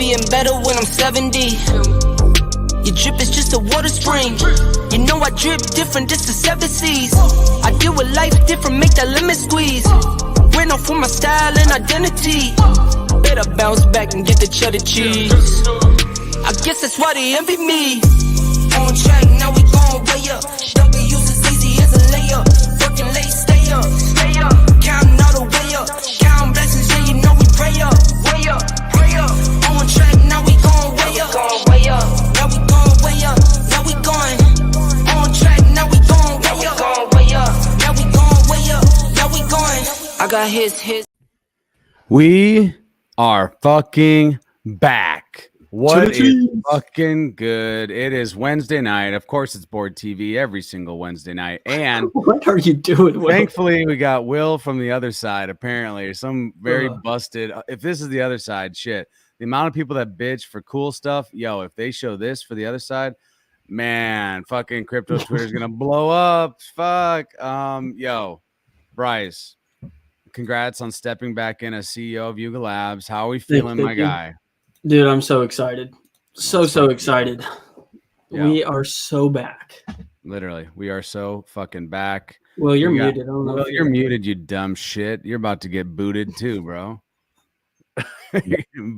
being better when I'm 70. Your drip is just a water spring. You know I drip different, this the 7 seas. I deal with life different, make that limit squeeze. Ran off for my style and identity. Better bounce back and get the cheddar cheese. I guess that's why they envy me. On track, now we going way up. W's as easy as a layup. Working late, stay up. Counting all the way up. Counting blessings, yeah, you know we pray up. Way up, pray up. On track, now we going way up. Now we going way up. Now we going. On track, now we going way up. Now we going way up. Now we going. I got his. We are fucking back. What is fucking good? It is Wednesday night. Of course, it's Bored TV every single Wednesday night. And what are you doing, Will? Thankfully, we got Will from the other side, apparently. Some very busted. If this is the other side, shit. The amount of people that bitch for cool stuff, yo, if they show this for the other side, man, fucking crypto Twitter's going to blow up. Fuck. Yo, Bryce, congrats on stepping back in as CEO of Yuga Labs. How are we feeling, my guy? Dude, I'm so excited. So excited. Yeah. We are so back. Literally, we are so fucking back. Well, you're muted. I don't know well, you're muted, you dumb shit. You're about to get booted too, bro.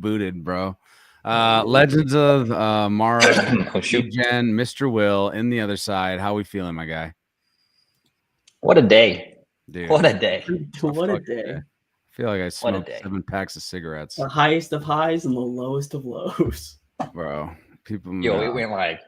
Booted, bro. Legends of Mara, Jen, Mr. Will in the other side. How we feeling, my guy? What a day. Dude. What a day. What a day. I feel like I smoked 7 packs of cigarettes. The highest of highs and the lowest of lows. Bro, people. Yo, it went like.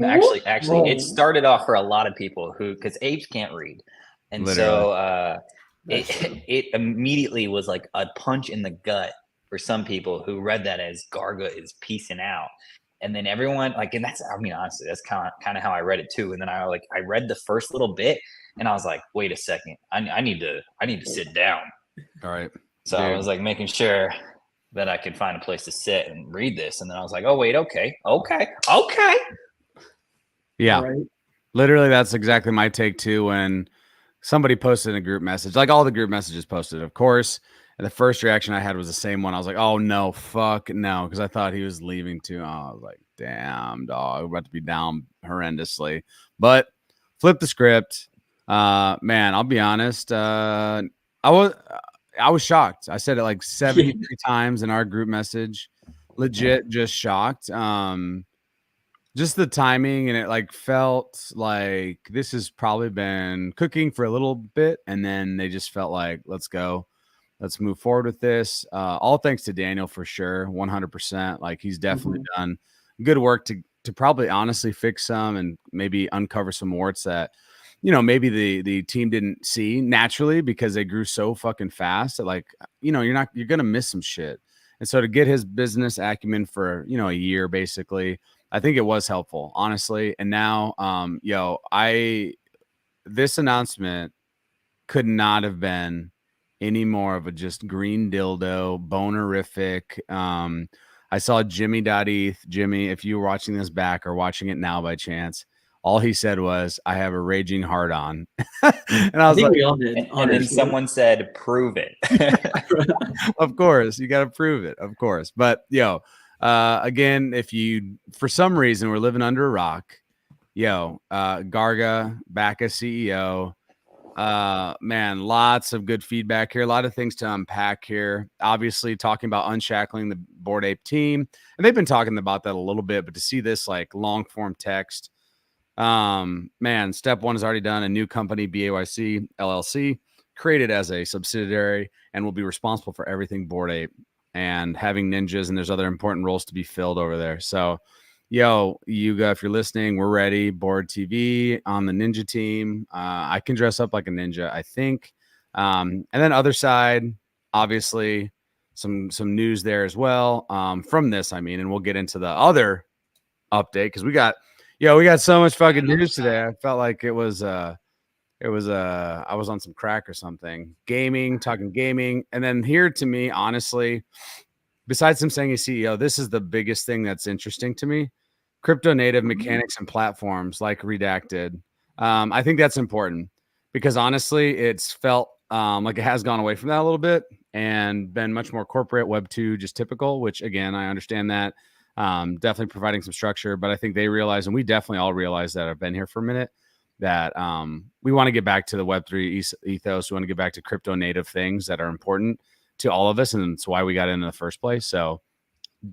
Actually, it started off for a lot of people because apes can't read, and literally. It immediately was like a punch in the gut for some people who read that as Garga is peacing out, and then everyone and that's honestly that's kind of how I read it too, and then I read the first little bit and I was like, wait a second, I need to sit down. All right. So dude. I was making sure that I could find a place to sit and read this. And then I was like, oh, wait, okay. Yeah. Right. Literally, that's exactly my take too. When somebody posted in a group message, like all the group messages posted, of course. And the first reaction I had was the same one. I was like, oh, no, fuck no. Because I thought he was leaving too. I was like, damn, dog. We're about to be down horrendously. But flip the script. Man, I'll be honest. I was shocked. I said it like 73 times in our group message. Legit, just shocked. Just the timing, and it felt like this has probably been cooking for a little bit, and then they just felt like, let's go, let's move forward with this. All thanks to Daniel for sure, 100%. Like he's definitely done good work to probably honestly fix some and maybe uncover some warts that. Maybe the team didn't see naturally because they grew so fucking fast that you're going to miss some shit. And so to get his business acumen for, a year, basically, I think it was helpful, honestly. And now, this announcement could not have been any more of a just green dildo, bonerific. I saw Jimmy.eth. Jimmy, if you were watching this back or watching it now by chance, all he said was, I have a raging heart on. And I was like, we all did. And then someone said, prove it. Of course, you got to prove it. Of course. But again, if you, for some reason, were living under a rock, Garga back as CEO, man, lots of good feedback here. A lot of things to unpack here. Obviously talking about unshackling the Bored Ape team. And they've been talking about that a little bit, but to see this long form text, man, step one is already done. A new company, BAYC LLC, created as a subsidiary and will be responsible for everything Bored Ape and having ninjas. And there's other important roles to be filled over there. So, Yuga, if you're listening, we're ready. Bored TV on the ninja team. I can dress up like a ninja, I think. And then other side, obviously some news there as well. From this, and we'll get into the other update because we got so much fucking news today. I felt like I was on some crack or something. Talking gaming. And then here, to me, honestly, besides him saying he's CEO, this is the biggest thing that's interesting to me. Crypto native mechanics and platforms like Redacted. I think that's important because honestly, it's felt like it has gone away from that a little bit and been much more corporate, Web 2, just typical, which again, I understand that. Definitely providing some structure, but I think they realize, and we definitely all realize that I've been here for a minute, that we want to get back to the Web3 ethos. We want to get back to crypto native things that are important to all of us. And it's why we got in the first place. So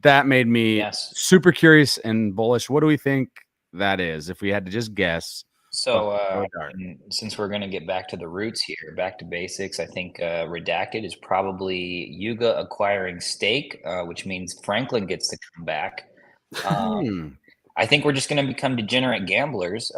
that made me super curious and bullish. What do we think that is? If we had to just guess. So since we're going to get back to the roots here, back to basics, I think redacted is probably Yuga acquiring stake, which means Franklin gets to come back. I think we're just going to become degenerate gamblers.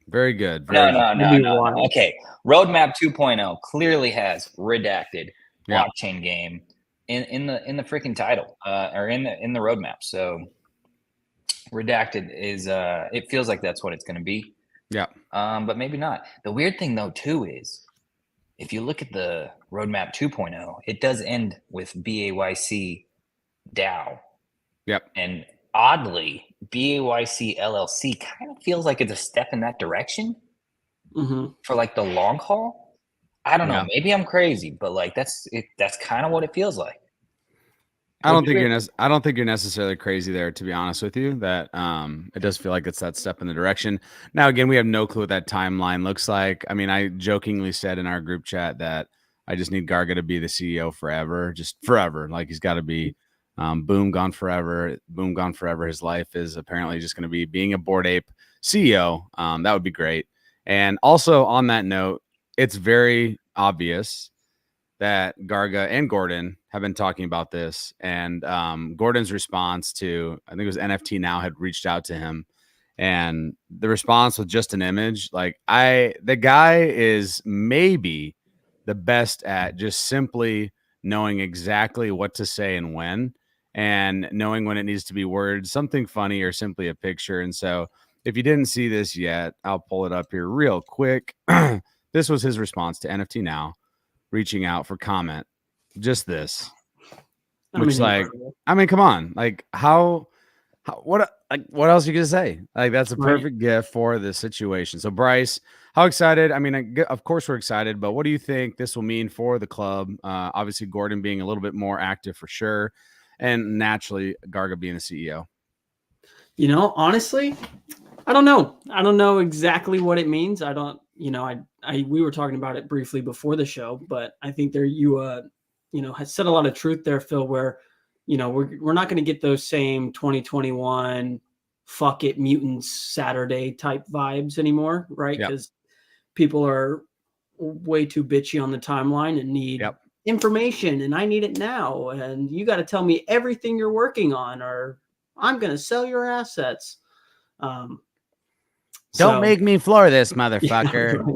Very good. No. Okay. Roadmap 2.0 clearly has redacted blockchain game in the freaking title or in the roadmap. So redacted is it feels like that's what it's going to be. Yeah. But maybe not. The weird thing though too is if you look at the roadmap 2.0, it does end with BAYC DAO. Yep. And oddly, BAYC LLC kind of feels like it's a step in that direction for like the long haul. I don't know. Maybe I'm crazy, but like that's kind of what it feels like. I don't think you're necessarily crazy there, to be honest with you. That it does feel like it's that step in the direction. Now, again, we have no clue what that timeline looks like. I mean, I jokingly said in our group chat that I just need Garga to be the CEO forever, just forever. Like he's got to be boom, gone forever. Boom, gone forever. His life is apparently just going to be being a Bored Ape CEO. That would be great. And also on that note, it's very obvious that Garga and Gordon have been talking about this, and Gordon's response to, I think it was NFT Now, had reached out to him, and the response was just an image. Like the guy is maybe the best at just simply knowing exactly what to say and when, and knowing when it needs to be worded something funny or simply a picture. And so if you didn't see this yet, I'll pull it up here real quick. This was his response to NFT Now, reaching out for comment. Just this, which I mean, come on, like what else are you gonna say? Like that's a perfect gift for this situation. So Bryce, how excited? I mean, of course we're excited, but what do you think this will mean for the club? Obviously Gordon being a little bit more active for sure, and naturally Garga being the CEO. You know, honestly, I don't know exactly what it means. I don't, you know, we were talking about it briefly before the show, but I think you has said a lot of truth there, Phil, where, you know, we're not going to get those same 2021 fuck it mutants Saturday type vibes anymore, right? Because people are way too bitchy on the timeline and need information, and I need it now, and you got to tell me everything you're working on, or I'm going to sell your assets. Don't make me floor this motherfucker. Yeah,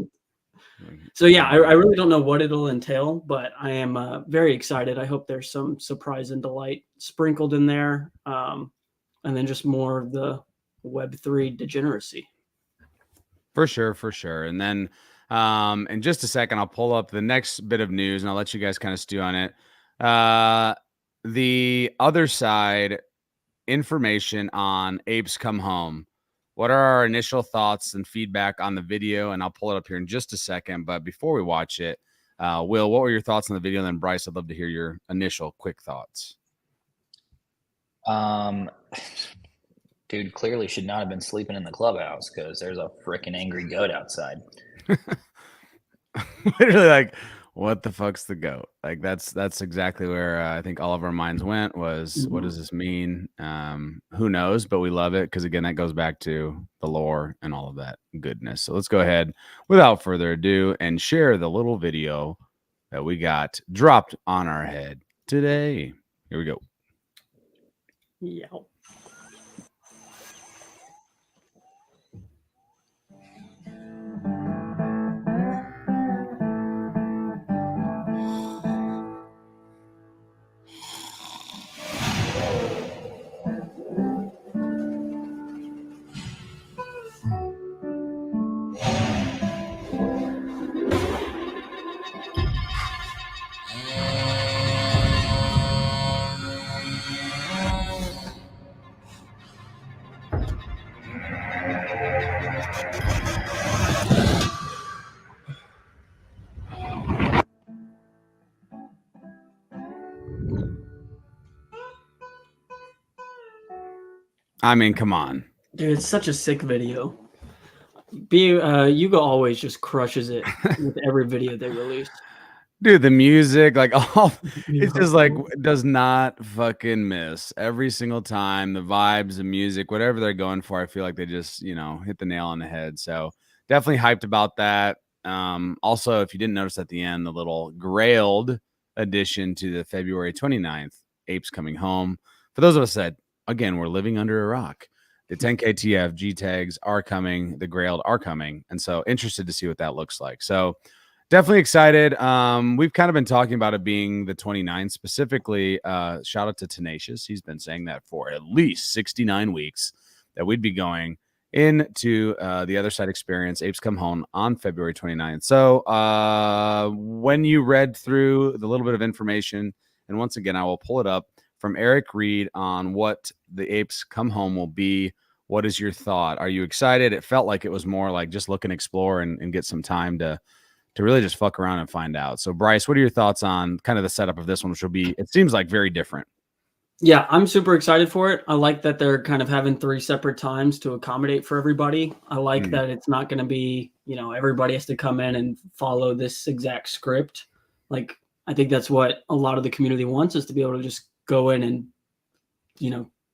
so yeah, I really don't know what it'll entail, but I am very excited. I hope there's some surprise and delight sprinkled in there, and then just more of the Web3 degeneracy. For sure. And then in just a second, I'll pull up the next bit of news and I'll let you guys kind of stew on it. The Otherside information on Apes Come Home. What are our initial thoughts and feedback on the video? And I'll pull it up here in just a second. But before we watch it, Will, what were your thoughts on the video? And then Bryce, I'd love to hear your initial quick thoughts. Dude clearly should not have been sleeping in the clubhouse because there's a freaking angry goat outside. Literally, like, what the fuck's the goat? Like, that's exactly where I think all of our minds went was, what does this mean? Who knows? But we love it because, again, that goes back to the lore and all of that goodness. So let's go ahead, without further ado, and share the little video that we got dropped on our head today. Here we go. Yeah. I mean, come on. Dude, it's such a sick video. Yuga always just crushes it with every video they release. Dude, the music, like it's just like Yeah. does not fucking miss every single time. The vibes, the music, whatever they're going for, I feel like they just, hit the nail on the head. So definitely hyped about that. Also, if you didn't notice at the end, the little grailed addition to the February 29th Apes Coming Home. For those of us that, again, we're living under a rock, the 10K TF G tags are coming, the grailed are coming. And so interested to see what that looks like. So definitely excited. We've kind of been talking about it being the 29th specifically. Shout out to Tenacious. He's been saying that for at least 69 weeks that we'd be going into the Otherside experience, Apes Come Home, on February 29th. So when you read through the little bit of information, and once again, I will pull it up from Reid on what the Apes Come Home will be. What is your thought? Are you excited? It felt like it was more like just look and explore and get some time to really just fuck around and find out. So Bryce, what are your thoughts on kind of the setup of this one, which will be, it seems like, very different? Yeah, I'm super excited for it. I like that they're kind of having 3 separate times to accommodate for everybody. I like that it's not going to be, everybody has to come in and follow this exact script. Like, I think that's what a lot of the community wants, is to be able to just go in and,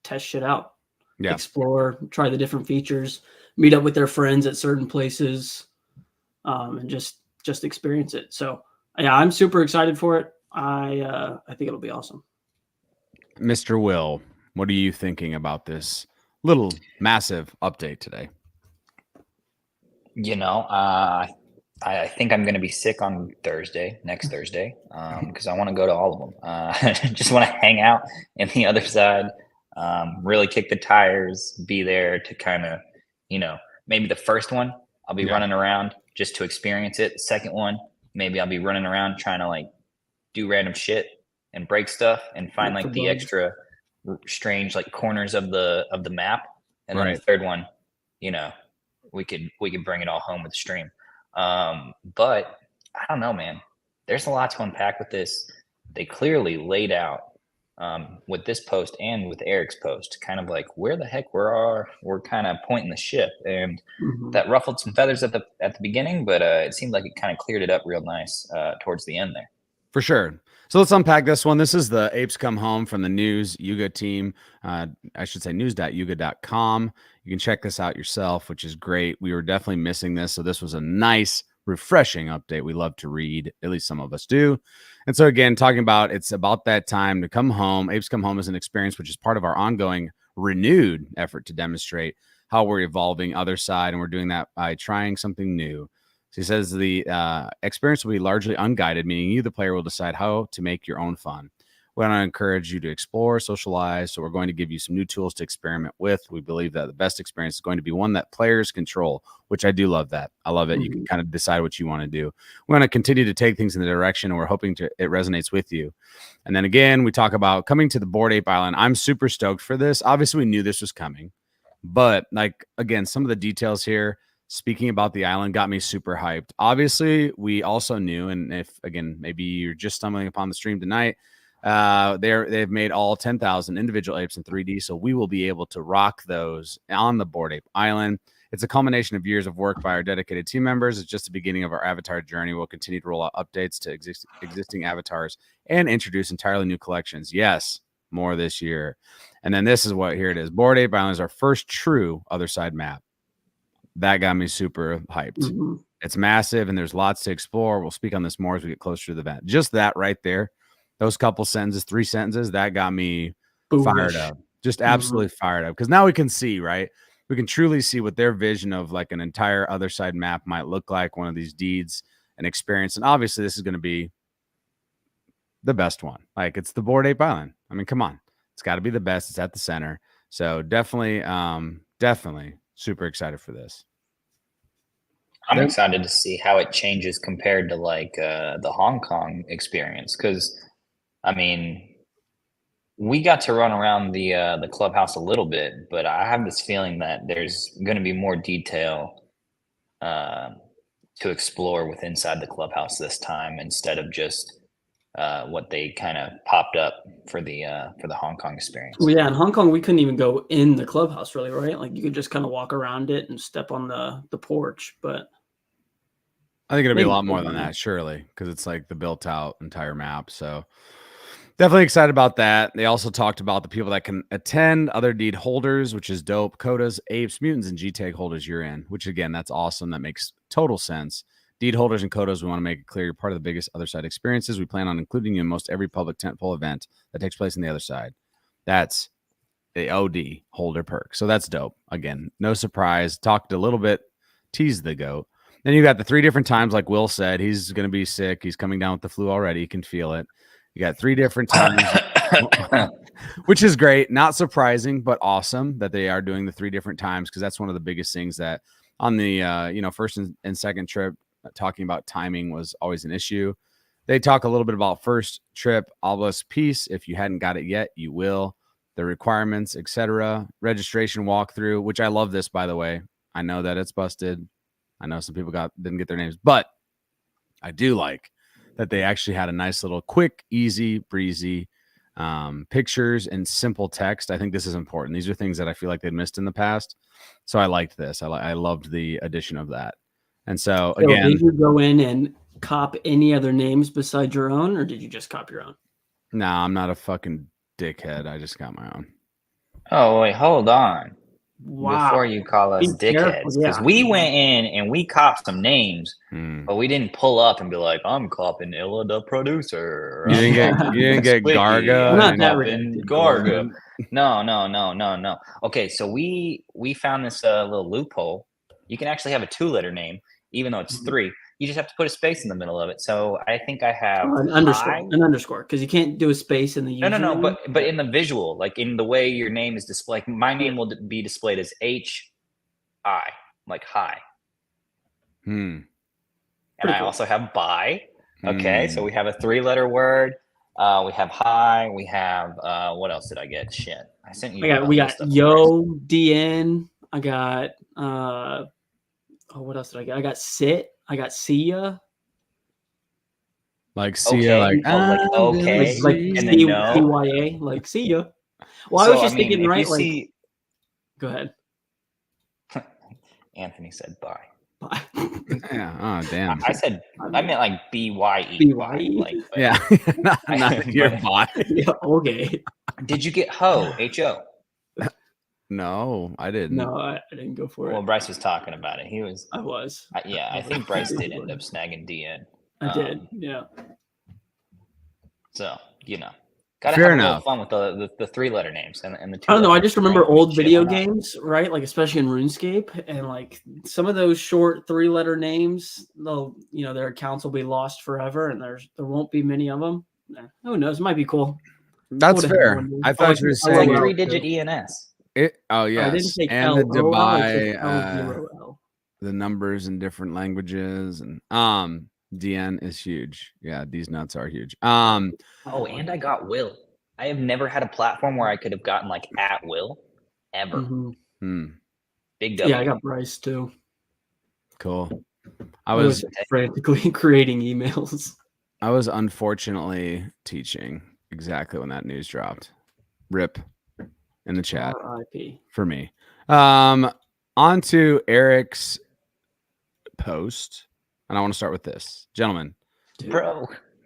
test shit out, explore, try the different features, meet up with their friends at certain places, and just experience it. So yeah, I'm super excited for it. I think it'll be awesome. Mr. Will, what are you thinking about this little massive update today? I think I'm going to be sick on next Thursday, because I want to go to all of them. Just want to hang out in the other side, really kick the tires, be there to kind of, maybe the first one I'll be running around just to experience it. The second one, maybe I'll be running around trying to like do random shit and break stuff and find like the extra strange like corners of the map. And then the third one, we could bring it all home with the stream. But I don't know, man. There's a lot to unpack with this. They clearly laid out with this post and with Eric's post, kind of like where the heck we're kind of pointing the ship, and that ruffled some feathers at the beginning, but it seemed like it kind of cleared it up real nice towards the end there. For sure. So let's unpack this one. This is the Apes Come Home from the News Yuga team. I should say news.yuga.com. You can check this out yourself, which is great. We were definitely missing this. So this was a nice, refreshing update. We love to read, at least some of us do. And so again, talking about it's about that time to come home. Apes Come Home is an experience which is part of our ongoing renewed effort to demonstrate how we're evolving Otherside. And we're doing that by trying something new. He says the experience will be largely unguided, meaning you, the player, will decide how to make your own fun. We want to encourage you to explore, socialize, so we're going to give you some new tools to experiment with. We believe that the best experience is going to be one that players control, which I do love that. I love it. You can kind of decide what you want to do. We want to continue to take things in the direction, and we're hoping it resonates with you. And then again, we talk about coming to the Bored Ape Island. I'm super stoked for this. Obviously, we knew this was coming, but like, again, some of the details here, speaking about the island, got me super hyped. Obviously, we also knew, and if, again, maybe you're just stumbling upon the stream tonight, they've made all 10,000 individual apes in 3D, so we will be able to rock those on the Bored Ape Island. It's a culmination of years of work by our dedicated team members. It's just the beginning of our avatar journey. We'll continue to roll out updates to existing avatars and introduce entirely new collections. Yes, more this year. And then this is what, here it is. Bored Ape Island is our first true Otherside map. That got me super hyped. It's massive and there's lots to explore. We'll speak on this more as we get closer to the event. Just that right there, those couple sentences, 3 sentences, that got me fired up. Just absolutely fired up. Because now we can see, right? We can truly see what their vision of like an entire Otherside map might look like, one of these deeds and experience. And obviously this is going to be the best one. Like, it's the Bored Ape Island. I mean, come on. It's got to be the best. It's at the center. So definitely, definitely super excited for this. I'm excited to see how it changes compared to like the Hong Kong experience, because I mean, we got to run around the clubhouse a little bit, but I have this feeling that there's going to be more detail to explore with inside the clubhouse this time, instead of just what they kind of popped up for the Hong Kong experience. Well, yeah, in Hong Kong we couldn't even go in the clubhouse, really, right? Like you could just kind of walk around it and step on the porch, but I think it'll be a maybe lot more than that, surely, because it's like the built out entire map. So definitely excited about that. They also talked about the people that can attend, other deed holders, which is dope. Codas, apes, mutants, and G-Tag holders you're in, which again, that's awesome. That makes total sense. Deed holders and Codas, we want to make it clear you're part of the biggest Otherside experiences. We plan on including you in most every public tentpole event that takes place in the Otherside. That's the OD holder perk. So that's dope. Again, no surprise. Talked a little bit, teased the goat. Then you got the 3 different times, like Will said, he's going to be sick. He's coming down with the flu already. You can feel it. You got 3 different times, which is great. Not surprising, but awesome that they are doing the 3 different times, because that's one of the biggest things that on the first and second trip, talking about timing was always an issue. They talk a little bit about first trip, obelisk piece. If you hadn't got it yet, you will. The requirements, etc. Registration walkthrough, which I love this, by the way. I know that it's busted. I know some people didn't get their names, but I do like that they actually had a nice little quick, easy, breezy pictures and simple text. I think this is important. These are things that I feel like they'd missed in the past. So I liked this. I loved the addition of that. And so again, did you go in and cop any other names besides your own, or did you just cop your own? No, I'm not a fucking dickhead. I just got my own. Oh, wait, hold on. Wow. Before you call us dickheads, because we went in and we copped some names, but we didn't pull up and be like, "I'm copping Illa the producer." You didn't get Garga. I'm not that Garga. No. Okay, so we found this little loophole. You can actually have a 2-letter name, even though it's 3. You just have to put a space in the middle of it. So I think I have an underscore, because you can't do a space in the username. No. But in the visual, like in the way your name is displayed, my name will be displayed as HI, like hi. And I also have by. Okay, so we have a 3-letter word. We have hi. We have what else did I get? Shit, I sent you. We got yo DN. I got what else did I get? I got sit. I got see ya. Like see ya, like okay, like and then CYA, like see ya. Well, I was just thinking, right? Like, go ahead. Anthony said bye. Bye. Yeah. Oh damn. I meant like BYE. BYE. Like, yeah. not your bye. Yeah, okay. Did you get HO? HO? No, I didn't. No, I didn't go for it. Well, Bryce was talking about it. I was. I think Bryce did end up snagging DN. I did. Yeah. So gotta have a little fun with the 3-letter names and the 2. I don't know. I just remember old video games, right? Like especially in RuneScape, and like some of those short 3-letter names, they'll their accounts will be lost forever, and there won't be many of them. Who knows? It might be cool. That's fair. I thought you were saying 3-digit ENS. Yes, and the Dubai, the numbers in different languages, and DN is huge. Yeah, these nuts are huge. And I got Will. I have never had a platform where I could have gotten like at Will ever. Big W. Yeah, I got Bryce too. Cool. I was frantically creating emails. I was unfortunately teaching exactly when that news dropped. RIP in the chat. RIP for me. On to Eric's post, and I want to start with this, gentlemen. Dude.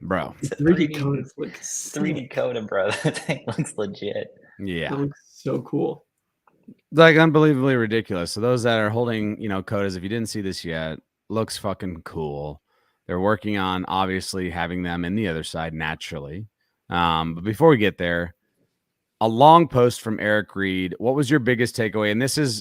Bro. 3D code looks 3D code, bro. That thing looks legit. Yeah, it looks so cool. Like unbelievably ridiculous. So those that are holding, codas, if you didn't see this yet, looks fucking cool. They're working on obviously having them in the other side naturally. But before we get there, a long post from Eric Reid. What was your biggest takeaway?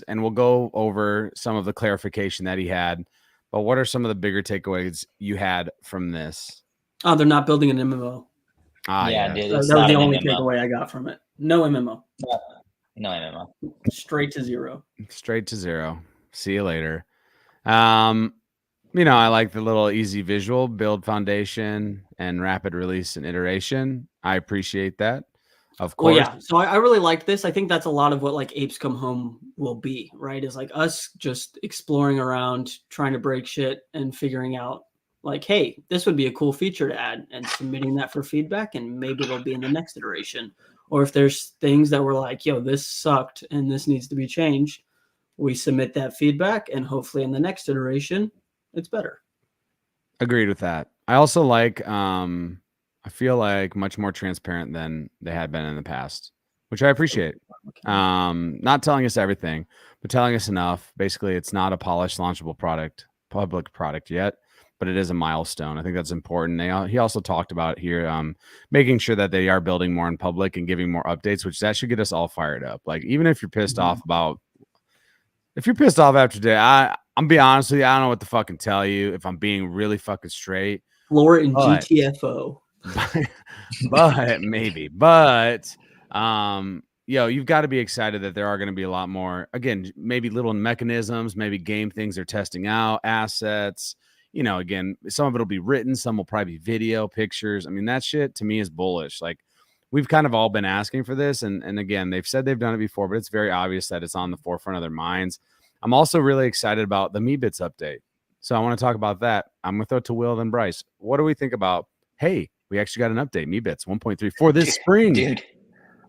And we'll go over some of the clarification that he had, but what are some of the bigger takeaways you had from this? Oh, they're not building an MMO. Yeah, dude. That was the only takeaway I got from it. No MMO. No MMO. Straight to zero. See you later. I like the little easy visual, build foundation and rapid release and iteration. I appreciate that. Of course. Well, yeah. So I really like this. I think that's a lot of what like Apes Come Home will be, right? Is like us just exploring around, trying to break shit and figuring out like, hey, this would be a cool feature to add, and submitting that for feedback, and maybe it'll be in the next iteration. Or if there's things that we're like, yo, this sucked and this needs to be changed, we submit that feedback, and hopefully in the next iteration, it's better. Agreed with that. I also like, I feel like much more transparent than they had been in the past, which I appreciate. Not telling us everything, but telling us enough. Basically, it's not a polished, launchable public product yet, but it is a milestone. I think that's important. He also talked about here, making sure that they are building more in public and giving more updates, which that should get us all fired up. Like, even if you're pissed off after today, I'm be honest with you, I don't know what to fucking tell you if I'm being really fucking straight. Floor and GTFO. But you've got to be excited that there are going to be a lot more, again, maybe little mechanisms, maybe game things they're testing out, assets, again, some of it'll be written, some will probably be video, pictures. I mean, that shit to me is bullish. Like, we've kind of all been asking for this. And again, they've said they've done it before, but it's very obvious that it's on the forefront of their minds. I'm also really excited about the MeBits update. So I want to talk about that. I'm going to throw it to Will, then Bryce. What do we think about, hey, we actually got an update, MeBits 1.3 for this spring? Dude,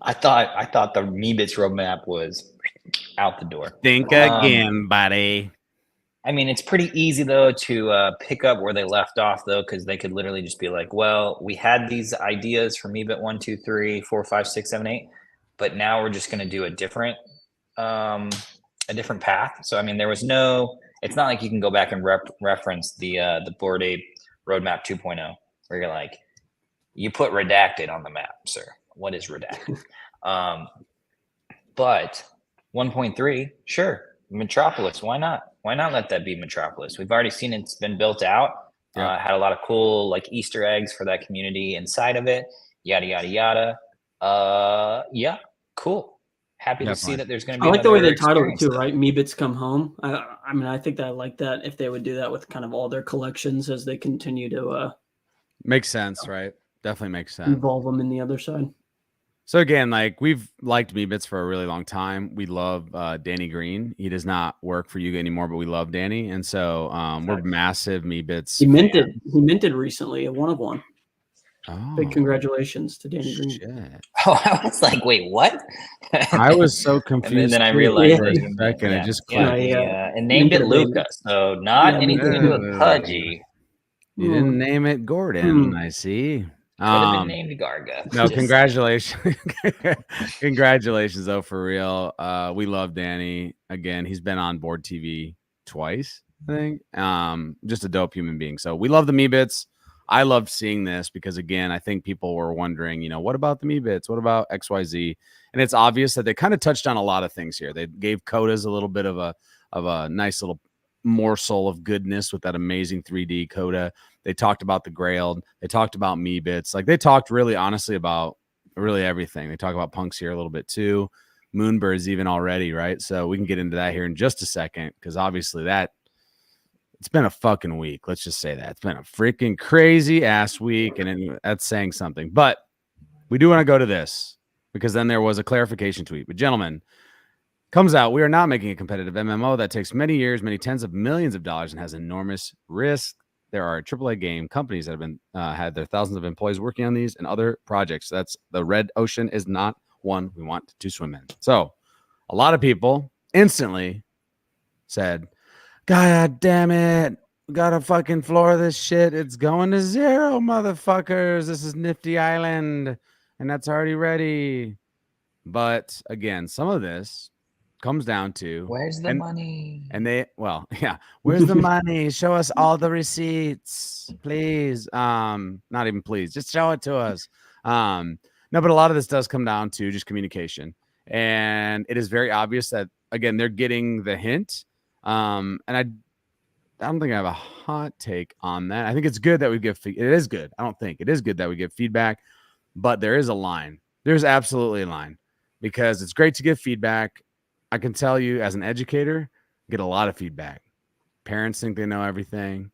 I thought the MeBits roadmap was out the door. Think again, buddy. I mean, it's pretty easy, though, to pick up where they left off, though, because they could literally just be like, well, we had these ideas for MeBit 1, 2, 3, 4, 5, 6, 7, 8, but now we're just going to do a different path. So, I mean, there was it's not like you can go back and reference the Bored Ape roadmap 2.0, where you're like, you put redacted on the map, sir. What is redacted? But 1.3, sure. Metropolis, why not? Why not let that be Metropolis? We've already seen it's been built out. Yeah. Had a lot of cool like Easter eggs for that community inside of it. Yada yada yada. Yeah, cool. Happy to see that there's going to be. I like the way they titled it too, right? MeBits Come Home. I mean, I think that I like that if they would do that with kind of all their collections as they continue to. Makes sense, right? Definitely makes sense. Involve them in the other side. So again, like, we've liked MeBits for a really long time. We love Danny Green. He does not work for Yuga anymore, but we love Danny, and so we're massive MeBits. He minted recently a 1 of 1. Oh, big congratulations to Danny Green. Shit. Oh, I was like, wait, what? I was so confused. And then I realized for a second, it just clicked. And named it Luca, so not anything to do with Pudgy. You didn't name it Gordon. I see. Could have been named Garga. No, congratulations. Congratulations, though, for real. We love Danny. Again, he's been on Board TV twice, I think. Just a dope human being. So we love the MeBits. I loved seeing this because, again, I think people were wondering, what about the MeBits? What about XYZ? And it's obvious that they kind of touched on a lot of things here. They gave Codas a little bit of a nice little morsel of goodness with that amazing 3D Coda. They talked about the Grailed. They talked about MeBits. Like, they talked really honestly about really everything. They talk about Punks here a little bit too. Moonbirds even already, right? So we can get into that here in just a second, because obviously it's been a fucking week. Let's just say that. It's been a freaking crazy ass week, and that's saying something. But we do want to go to this, because then there was a clarification tweet. But gentlemen, comes out, we are not making a competitive MMO that takes many years, many tens of millions of dollars, and has enormous risk. There are AAA game companies that have been had their thousands of employees working on these and other projects. That's the red ocean is not one we want to swim in. So a lot of people instantly said, God damn it, we gotta fucking floor this shit. It's going to 0, motherfuckers. This is Nifty Island, and that's already ready. But again, some of this comes down to, where's the money? And where's the money? Show us all the receipts, please. Not even please, just show it to us. No, but a lot of this does come down to just communication, and it is very obvious that, again, they're getting the hint. And I don't think I have a hot take on that. I think it's good that we give it is good. I don't think it is good that we give feedback, but there is a line. There's absolutely a line, because it's great to give feedback. I can tell you, as an educator, get a lot of feedback. Parents think they know everything.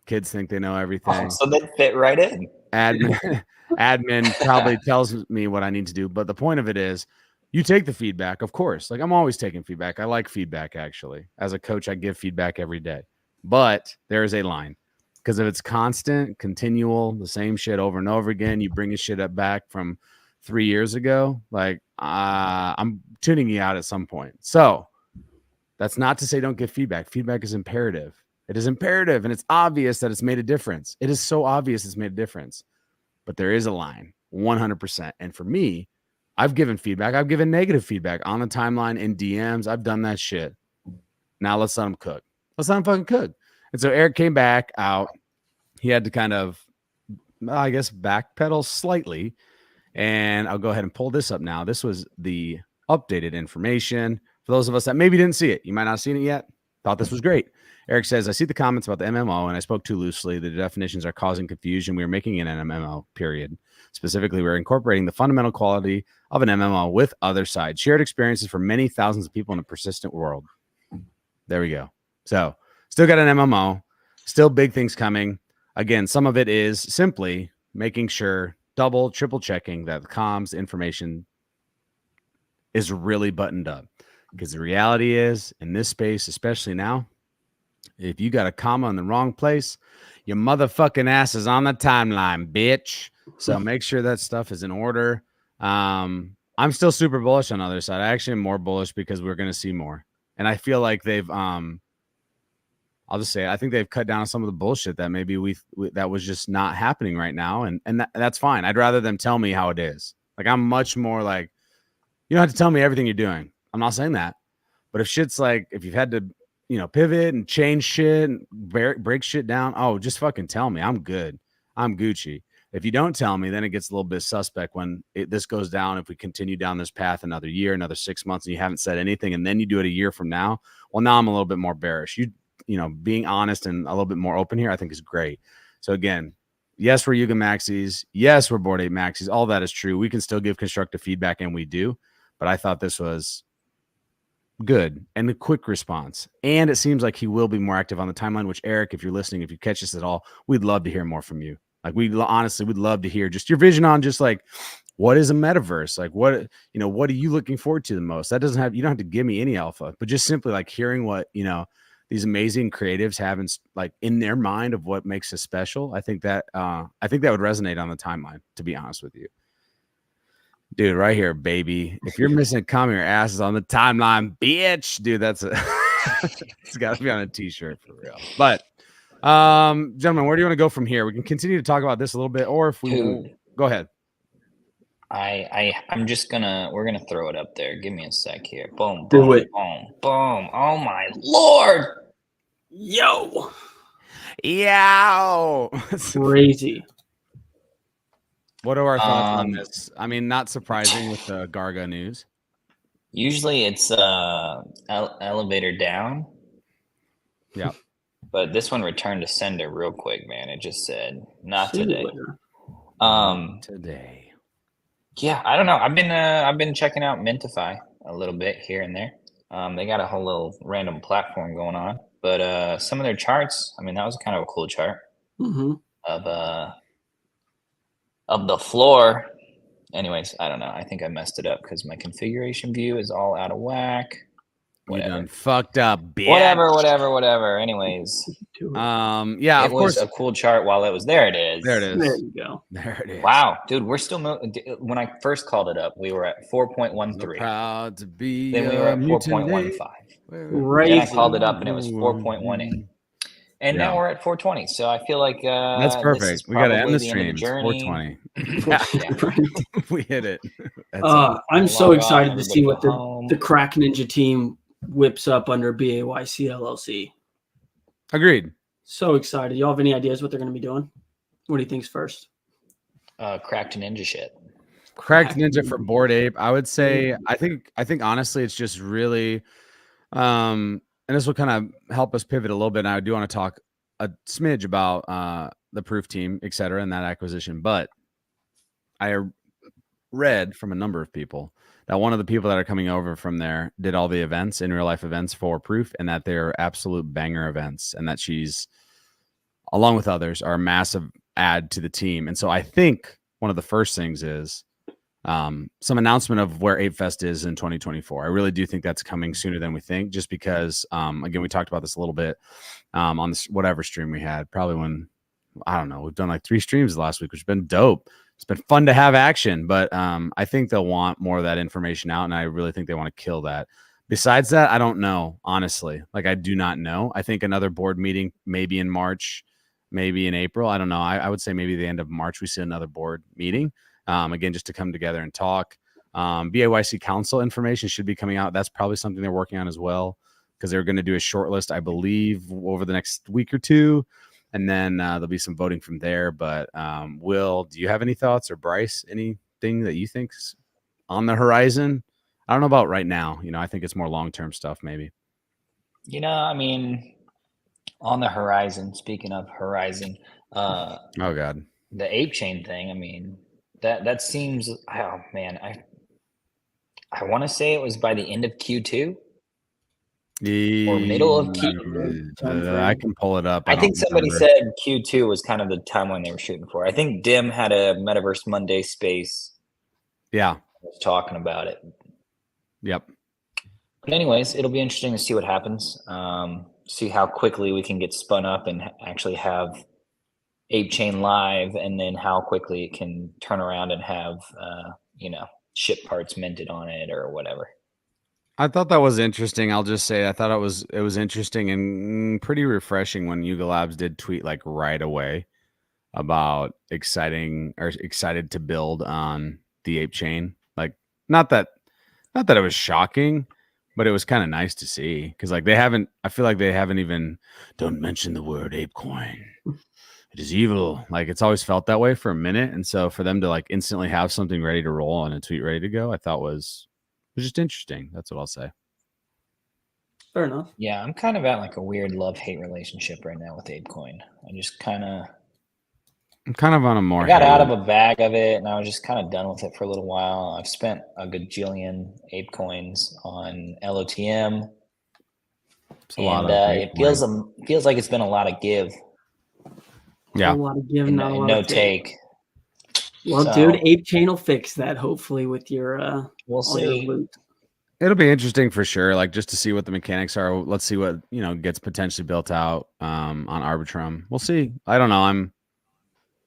Kids think they know everything. Oh, so they fit right in. Admin probably tells me what I need to do. But the point of it is, you take the feedback, of course. Like, I'm always taking feedback. I like feedback, actually. As a coach, I give feedback every day. But there is a line. Because if it's constant, continual, the same shit over and over again, you bring your shit up back from 3 years ago, like I'm tuning you out at some point. So that's not to say don't give feedback. Feedback is imperative. It is imperative, and it's obvious that it's made a difference. It is so obvious it's made a difference. But there is a line, 100%. And for me, I've given feedback. I've given negative feedback on the timeline in DMs. I've done that shit. Now let's let them cook. Let's let them fucking cook. And so Eric came back out. He had to kind of, I guess, backpedal slightly. And I'll go ahead and pull this up now. This was the updated information. For those of us that maybe didn't see it, you might not have seen it yet. Thought this was great. Eric says, I see the comments about the MMO, and I spoke too loosely. The definitions are causing confusion. We are making an MMO, period. Specifically, we're incorporating the fundamental quality of an MMO with Otherside. Shared experiences for many thousands of people in a persistent world. There we go. So, still got an MMO. Still big things coming. Again, some of it is simply making sure, double, triple checking that the comms information is really buttoned up. Because the reality is, in this space, especially now, if you got a comma in the wrong place, your motherfucking ass is on the timeline, bitch. So make sure that stuff is in order. I'm still super bullish on the other side. I actually am more bullish because we're going to see more. And I feel like they've, I'll just say it, I think they've cut down on some of the bullshit that maybe that was just not happening right now. And that's fine. I'd rather them tell me how it is. Like, I'm much more like, you don't have to tell me everything you're doing. I'm not saying that. But if shit's like, if you've had to, pivot and change shit and break shit down, just fucking tell me. I'm good. I'm Gucci. If you don't tell me, then it gets a little bit suspect when this goes down. If we continue down this path another year, another 6 months, and you haven't said anything, and then you do it a year from now, well, now I'm a little bit more bearish. Being honest and a little bit more open here, I think is great. So again, yes, we're Yuga Maxis. Yes, we're Bored Ape Maxis. All that is true. We can still give constructive feedback, and we do. But I thought this was good and a quick response. And it seems like he will be more active on the timeline, which, Eric, if you're listening, if you catch this at all, we'd love to hear more from you. Like, honestly would love to hear just your vision on just like, what is a metaverse? Like, what are you looking forward to the most? You don't have to give me any alpha, but just simply like hearing what, these amazing creatives have in their mind of what makes us special. I think that would resonate on the timeline, to be honest with you. Dude, right here, baby. If you're missing a comment, your ass is on the timeline, bitch. Dude, it's got to be on a t-shirt for real. But, gentlemen, where do you want to go from here? We can continue to talk about this a little bit, or if we go ahead. I'm just we're gonna throw it up there. Give me a sec here. Boom, Do boom, it. boom, boom. Oh my Lord. Yo. Crazy. What are our thoughts on this? I mean, not surprising with the Garga news. Usually it's elevator down. Yeah. But this one returned to sender real quick, man. It just said, not today. Today. Yeah, I don't know. I've been checking out Mintify a little bit here and there. They got a whole little random platform going on. But some of their charts, I mean, that was kind of a cool chart of the floor. Anyways, I don't know. I think I messed it up because my configuration view is all out of whack. Whatever. You done fucked up, bitch. Whatever. Anyways. Yeah, it was a cool chart while it was there. It is. There you go. There it is. Wow, dude, we're still when I first called it up, we were at 4.13. So proud to be. Then we were at 4.15. Right. Then I called it up and it was 4.18. And now we're at 420. So I feel like that's perfect. We got to end the stream. It's 420. We hit it. I'm so excited to see what the Crack Ninja team whips up under BAYC LLC. Agreed. So excited. Y'all have any ideas what they're going to be doing? What do you think's first? Cracked Ninja shit. Cracked Ninja for Bored Ape. I would say, I think honestly, it's just really, and this will kind of help us pivot a little bit. And I do want to talk a smidge about the Proof team, et cetera, and that acquisition. But I read from a number of people that one of the people that are coming over from there did all the events, in real life events for Proof, and that they're absolute banger events, and that she's, along with others, are a massive add to the team. And so I think one of the first things is some announcement of where Ape Fest is in 2024. I really do think that's coming sooner than we think, just because, again, we talked about this a little bit on this whatever stream we had, probably when, I don't know, we've done like 3 streams last week, which has been dope. It's been fun to have action, but I think they'll want more of that information out, and I really think they want to kill that. Besides that, I don't know, honestly. Like, I do not know. I think another board meeting, maybe in March, maybe in April. I don't know. I would say maybe the end of March, we see another board meeting. Again, just to come together and talk. BAYC Council information should be coming out. That's probably something they're working on as well, because they're going to do a short list, I believe, over the next week or two. And then there'll be some voting from there. But Will, do you have any thoughts, or Bryce, anything that you think's on the horizon? I don't know about right now. I think it's more long-term stuff, maybe. I mean, on the horizon, speaking of horizon, oh God, the Ape Chain thing, I mean, that seems, oh man, I want to say it was by the end of Q2 or middle of Q2. I can pull it up. I think somebody said Q2 was kind of the timeline they were shooting for. I think Dim had a Metaverse Monday space. Yeah, was talking about it. Yep. But anyways, it'll be interesting to see what happens. See how quickly we can get spun up and actually have Ape Chain live, and then how quickly it can turn around and have ship parts minted on it or whatever. I thought that was interesting. I'll just say I thought it was interesting and pretty refreshing when Yuga Labs did tweet like right away about excited to build on the Ape Chain. Like, not that it was shocking, but it was kind of nice to see, because like I feel like they haven't even, don't mention the word ApeCoin. It is evil. Like, it's always felt that way for a minute. And so for them to like instantly have something ready to roll and a tweet ready to go, I thought was just interesting. That's what I'll say. Fair enough. Yeah, I'm kind of at like a weird love-hate relationship right now with ApeCoin. I'm kind of on a more. I got out of a bag of it, and I was just kind of done with it for a little while. I've spent a gajillion Ape coins on LOTM, and it feels like it's been a lot of give. Yeah, a lot of give, not a lot no of take. Well, dude, Ape Chain will fix that hopefully with your we'll see. Your loot. It'll be interesting for sure, like just to see what the mechanics are. Let's see what gets potentially built out on Arbitrum. We'll see. I don't know. I'm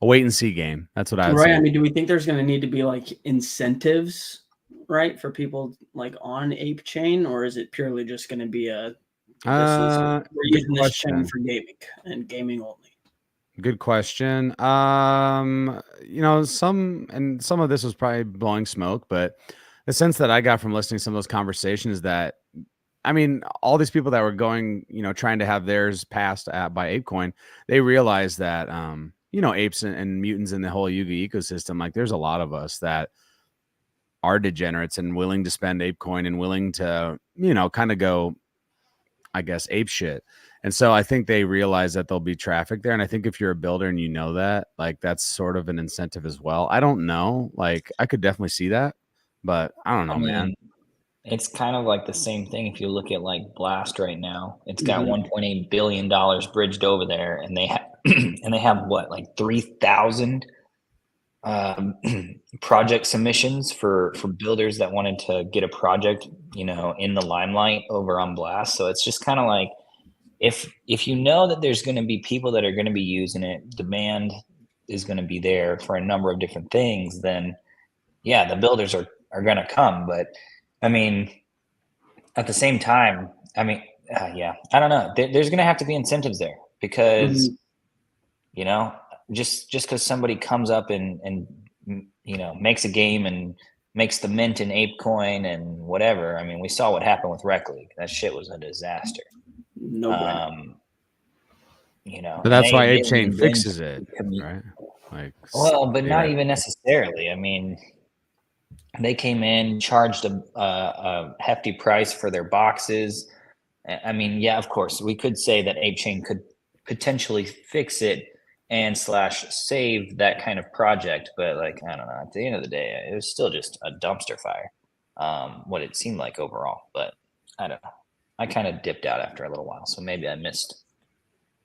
a wait and see game. That's what I would say. I mean, do we think there's going to need to be like incentives, right, for people like on Ape Chain, or is it purely just going to be we're using this chain for gaming and gaming only? Good question. Some of this was probably blowing smoke, but the sense that I got from listening to some of those conversations is that, I mean, all these people that were going, trying to have theirs passed by ApeCoin, they realized that, apes and mutants in the whole Yuga ecosystem, like there's a lot of us that are degenerates and willing to spend ApeCoin and willing to, kind of go, I guess, ape shit. And so I think they realize that there'll be traffic there. And I think if you're a builder and that, like, that's sort of an incentive as well. I don't know. Like, I could definitely see that, but I don't know, man. It's kind of like the same thing. If you look at like Blast right now, it's got $1.8 billion bridged over there, and they have what, like 3,000 project submissions for builders that wanted to get a project, in the limelight over on Blast. So it's just kind of like, if you know that there's going to be people that are going to be using it, demand is going to be there for a number of different things, then yeah, the builders are going to come. But I mean, at the same time, I mean, I don't know. There's going to have to be incentives there, because, just because somebody comes up and makes a game and makes the mint in ApeCoin and whatever. I mean, we saw what happened with Rec League. That shit was a disaster. No way. But that's why Ape Chain fixes it, right? Like, well, but not even necessarily. I mean, they came in, charged a hefty price for their boxes. I mean, yeah, of course, we could say that Ape Chain could potentially fix it and / save that kind of project, but like, I don't know. At the end of the day, it was still just a dumpster fire. What it seemed like overall, but I don't know. I kind of dipped out after a little while, so maybe I missed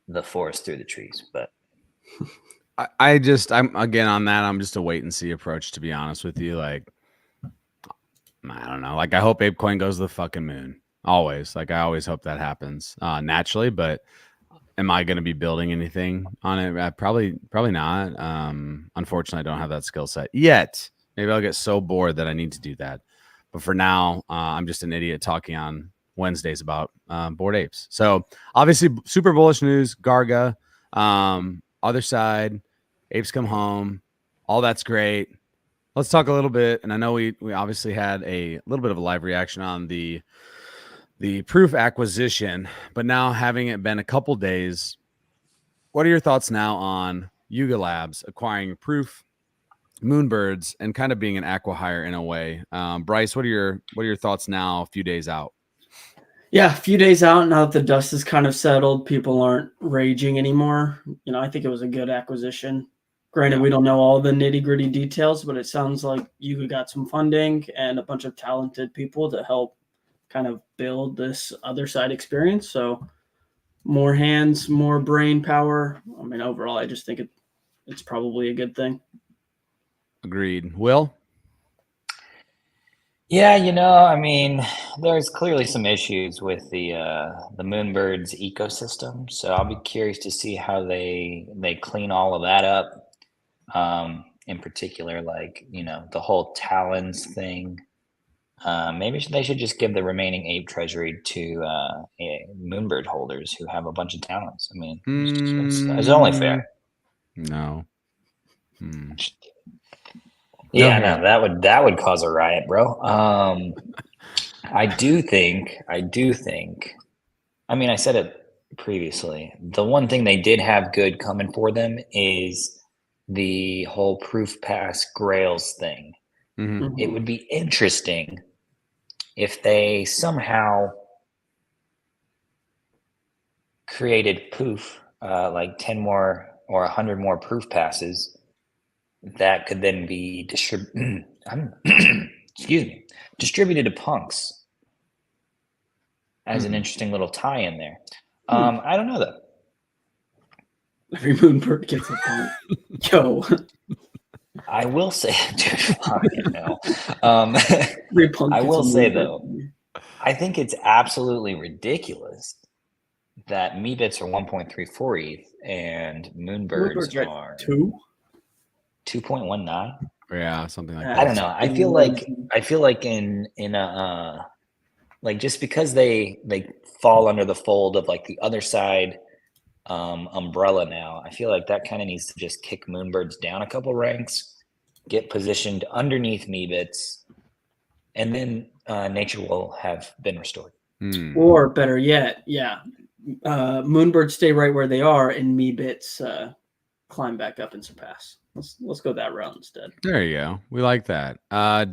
the forest through the trees. But I'm again on that. I'm just a wait and see approach, to be honest with you. Like, I don't know. Like, I hope ApeCoin goes to the fucking moon. Always. Like, I always hope that happens naturally. But am I going to be building anything on it? Probably not. Unfortunately, I don't have that skill set yet. Maybe I'll get so bored that I need to do that. But for now, I'm just an idiot talking on Wednesdays about Bored Apes. So obviously, super bullish news. Garga, Otherside, Apes Come Home. All that's great. Let's talk a little bit. And I know we obviously had a little bit of a live reaction on the proof acquisition, but now having it been a couple days, what are your thoughts now on Yuga Labs acquiring proof, Moonbirds, and kind of being an acqui-hire in a way? Bryce, what are your thoughts now, a few days out? Yeah, a few days out, now that the dust is kind of settled, people aren't raging anymore. I think it was a good acquisition. Granted, we don't know all the nitty-gritty details, but it sounds like Yuga got some funding and a bunch of talented people to help kind of build this Otherside experience. So more hands, more brain power. I mean, overall, I just think it's probably a good thing. Agreed. Will? Yeah, I mean, there's clearly some issues with the Moonbirds ecosystem, so I'll be curious to see how they clean all of that up. In particular, like the whole talons thing. Maybe they should just give the remaining ape treasury to Moonbird holders who have a bunch of talents. I mean, it's only fair. No. Yeah, no, that would cause a riot, bro. I do think. I mean, I said it previously. The one thing they did have good coming for them is the whole proof pass grails thing. Mm-hmm. It would be interesting if they somehow created proof, like 10 more or 100 more proof passes that could then be distributed to punks as an interesting little tie in there. I don't know though. Every Moonbird gets a punk. Yo. I will say, dude, I will say though, I think it's absolutely ridiculous that Meebits are 1.34 ETH and Moonbirds are 2.19. Yeah, something like that. I don't know. I feel like in a like just because they fall under the fold of like the Otherside umbrella now, I feel like that kind of needs to just kick Moonbirds down a couple ranks, get positioned underneath Meebits, and then nature will have been restored. Or better yet, Moonbirds stay right where they are, and Meebits climb back up and surpass. Let's go that route instead. There you go. We like that.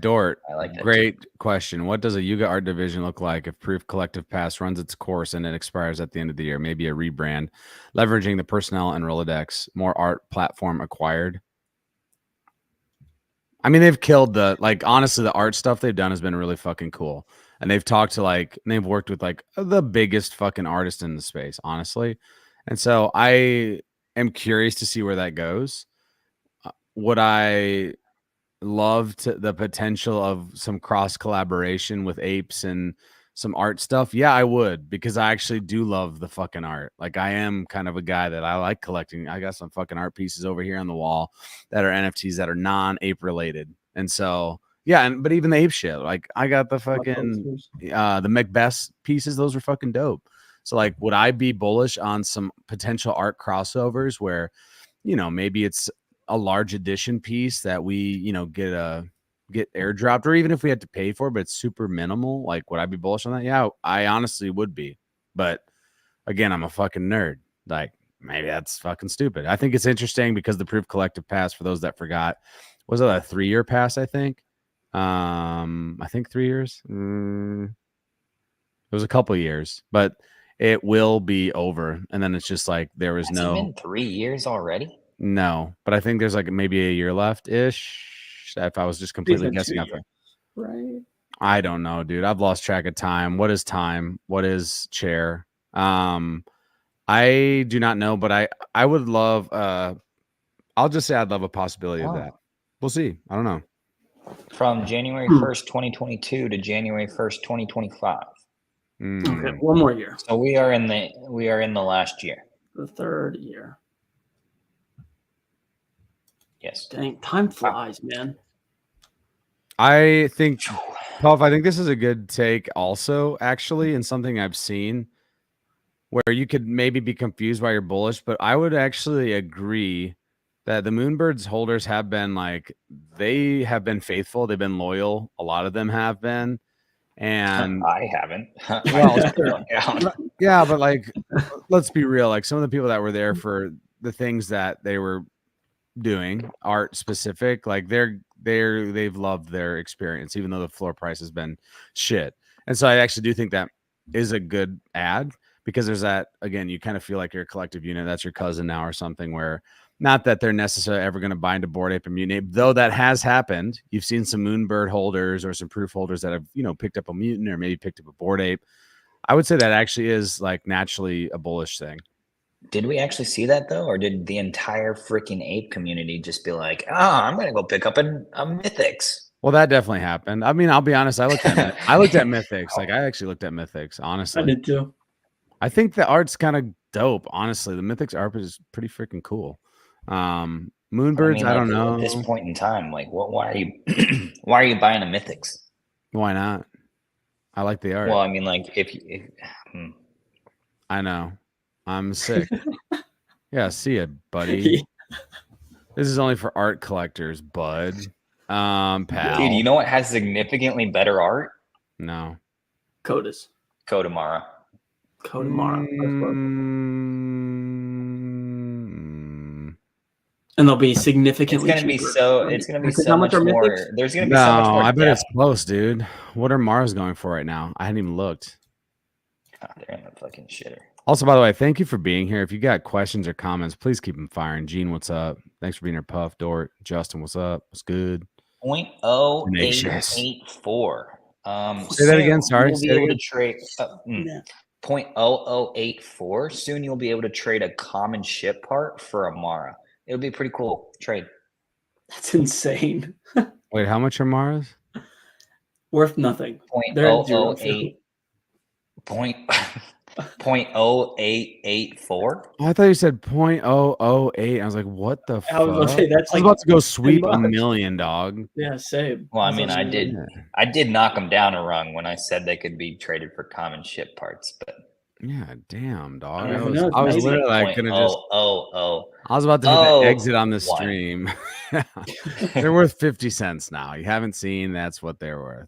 Dort, I like that. Great question. What does a Yuga art division look like if Proof Collective Pass runs its course and it expires at the end of the year? Maybe a rebrand, leveraging the personnel and Rolodex, more art platform acquired. I mean, they've killed honestly, the art stuff they've done has been really fucking cool. And they've talked to they've worked with the biggest fucking artist in the space, honestly. And so I am curious to see where that goes. Would I love the potential of some cross collaboration with Apes and some art stuff? Yeah, I would, because I actually do love the fucking art. Like, I am kind of a guy that I like collecting. I got some fucking art pieces over here on the wall that are NFTs that are non-ape related. And so, yeah, but even the ape shit, like I got the fucking the Macbeth pieces, those were fucking dope. So would I be bullish on some potential art crossovers where, maybe it's a large edition piece that we, get airdropped, or even if we had to pay for it, but it's super minimal? Would I be bullish on that? Yeah, I honestly would be. But again, I'm a fucking nerd. Maybe that's fucking stupid. I think it's interesting because the Proof Collective Pass, for those that forgot, was it a 3-year pass? I think 3 years. It was a couple years, but it will be over. And then it's just there was Has it been 3 years already? No, but I think there's maybe a year left ish. If I was just completely guessing up, right? I don't know, dude. I've lost track of time. What is time? What is chair? I do not know, but I would love. I'll just say I'd love a possibility of that. We'll see. I don't know. From January 1st, 2022 to January 1st, 2025. Okay, one more year. So we are in the last year. The third year. Yes. Dang, time flies, man. I think, Puff, I think this is a good take also, actually, and something I've seen where you could maybe be confused why you're bullish, but I would actually agree that the Moonbirds holders have been they have been faithful. They've been loyal. A lot of them have been. And I haven't. Well, yeah, but let's be real. Like some of the people that were there for the things that they were doing, art specific, like they've loved their experience, even though the floor price has been shit. And so I actually do think that is a good ad because there's that, again, you kind of feel like you're a collective unit. That's your cousin now or something, where not that they're necessarily ever going to bind a Bored Ape and Mutant Ape, though that has happened. You've seen some Moonbird holders or some proof holders that have, picked up a mutant or maybe picked up a Bored Ape. I would say that actually is naturally a bullish thing. Did we actually see that though? Or did the entire freaking ape community just be like, I'm going to go pick up a Mythics? Well, that definitely happened. I mean, I'll be honest. I looked at Mythics. I actually looked at Mythics, honestly. I did too. I think the art's kind of dope, honestly. The Mythics art is pretty freaking cool. Moonbirds, I don't know. At this point in time, why are you why are you buying a Mythics? Why not? I like the art. Well, I mean, I know. I'm sick. Yeah, see it, buddy. This is only for art collectors, bud. Pal. Dude, you know what has significantly better art? No. Codas. Kodamara. And they'll be significantly cheaper. It's gonna be so much more. Mythics? There's gonna be so much more. I bet it's close, dude. What are Mara's going for right now? I hadn't even looked. God, they're in the fucking shitter. Also, by the way, thank you for being here. If you got questions or comments, please keep them firing. Gene, what's up? Thanks for being here, Puff. Dort, Justin, what's up? What's good? 0.0884. Say that again. Sorry. You'll be able to trade 0.0084. Soon you'll be able to trade a common ship part for a Mara. It'll be a pretty cool trade. That's insane. Wait, how much are Mara's? Worth nothing. 0.008. 0.0884. Oh, I thought you said 0.008. I was like, what the fuck? I was about to go sweep $1 million, dog. Yeah, same. Well, I mean, I did knock them down a rung when I said they could be traded for common ship parts, but yeah, damn, dog. I was literally gonna just. I was about to hit the exit on the stream. They're worth 50 cents now. You haven't seen. That's what they're worth.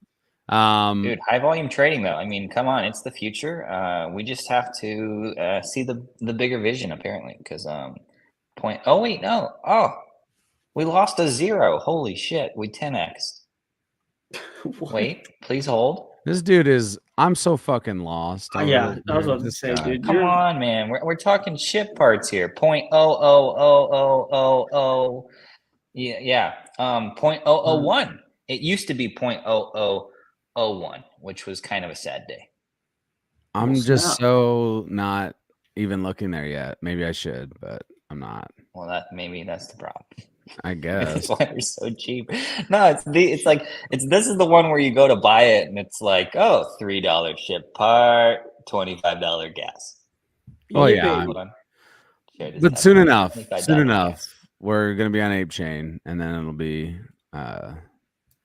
Dude, high volume trading though. I mean, come on, it's the future. We just have to see the bigger vision apparently, because we lost a 0. Holy shit, we 10x. Wait, please hold. This dude is. I'm so fucking lost. Yeah, I was about to say, dude. Come on, man. We're talking ship parts here. 0.00000. Yeah. 0.001. It used to be 0.0001, which was kind of a sad day. I'm just so not even looking there yet. Maybe I should, but I'm not. Well, that's the problem. I guess that's why they're so cheap. No, this is the one where you go to buy it and it's like, $3 ship part, $25 gas. Oh yeah, but soon enough, we're gonna be on Ape Chain, and then it'll be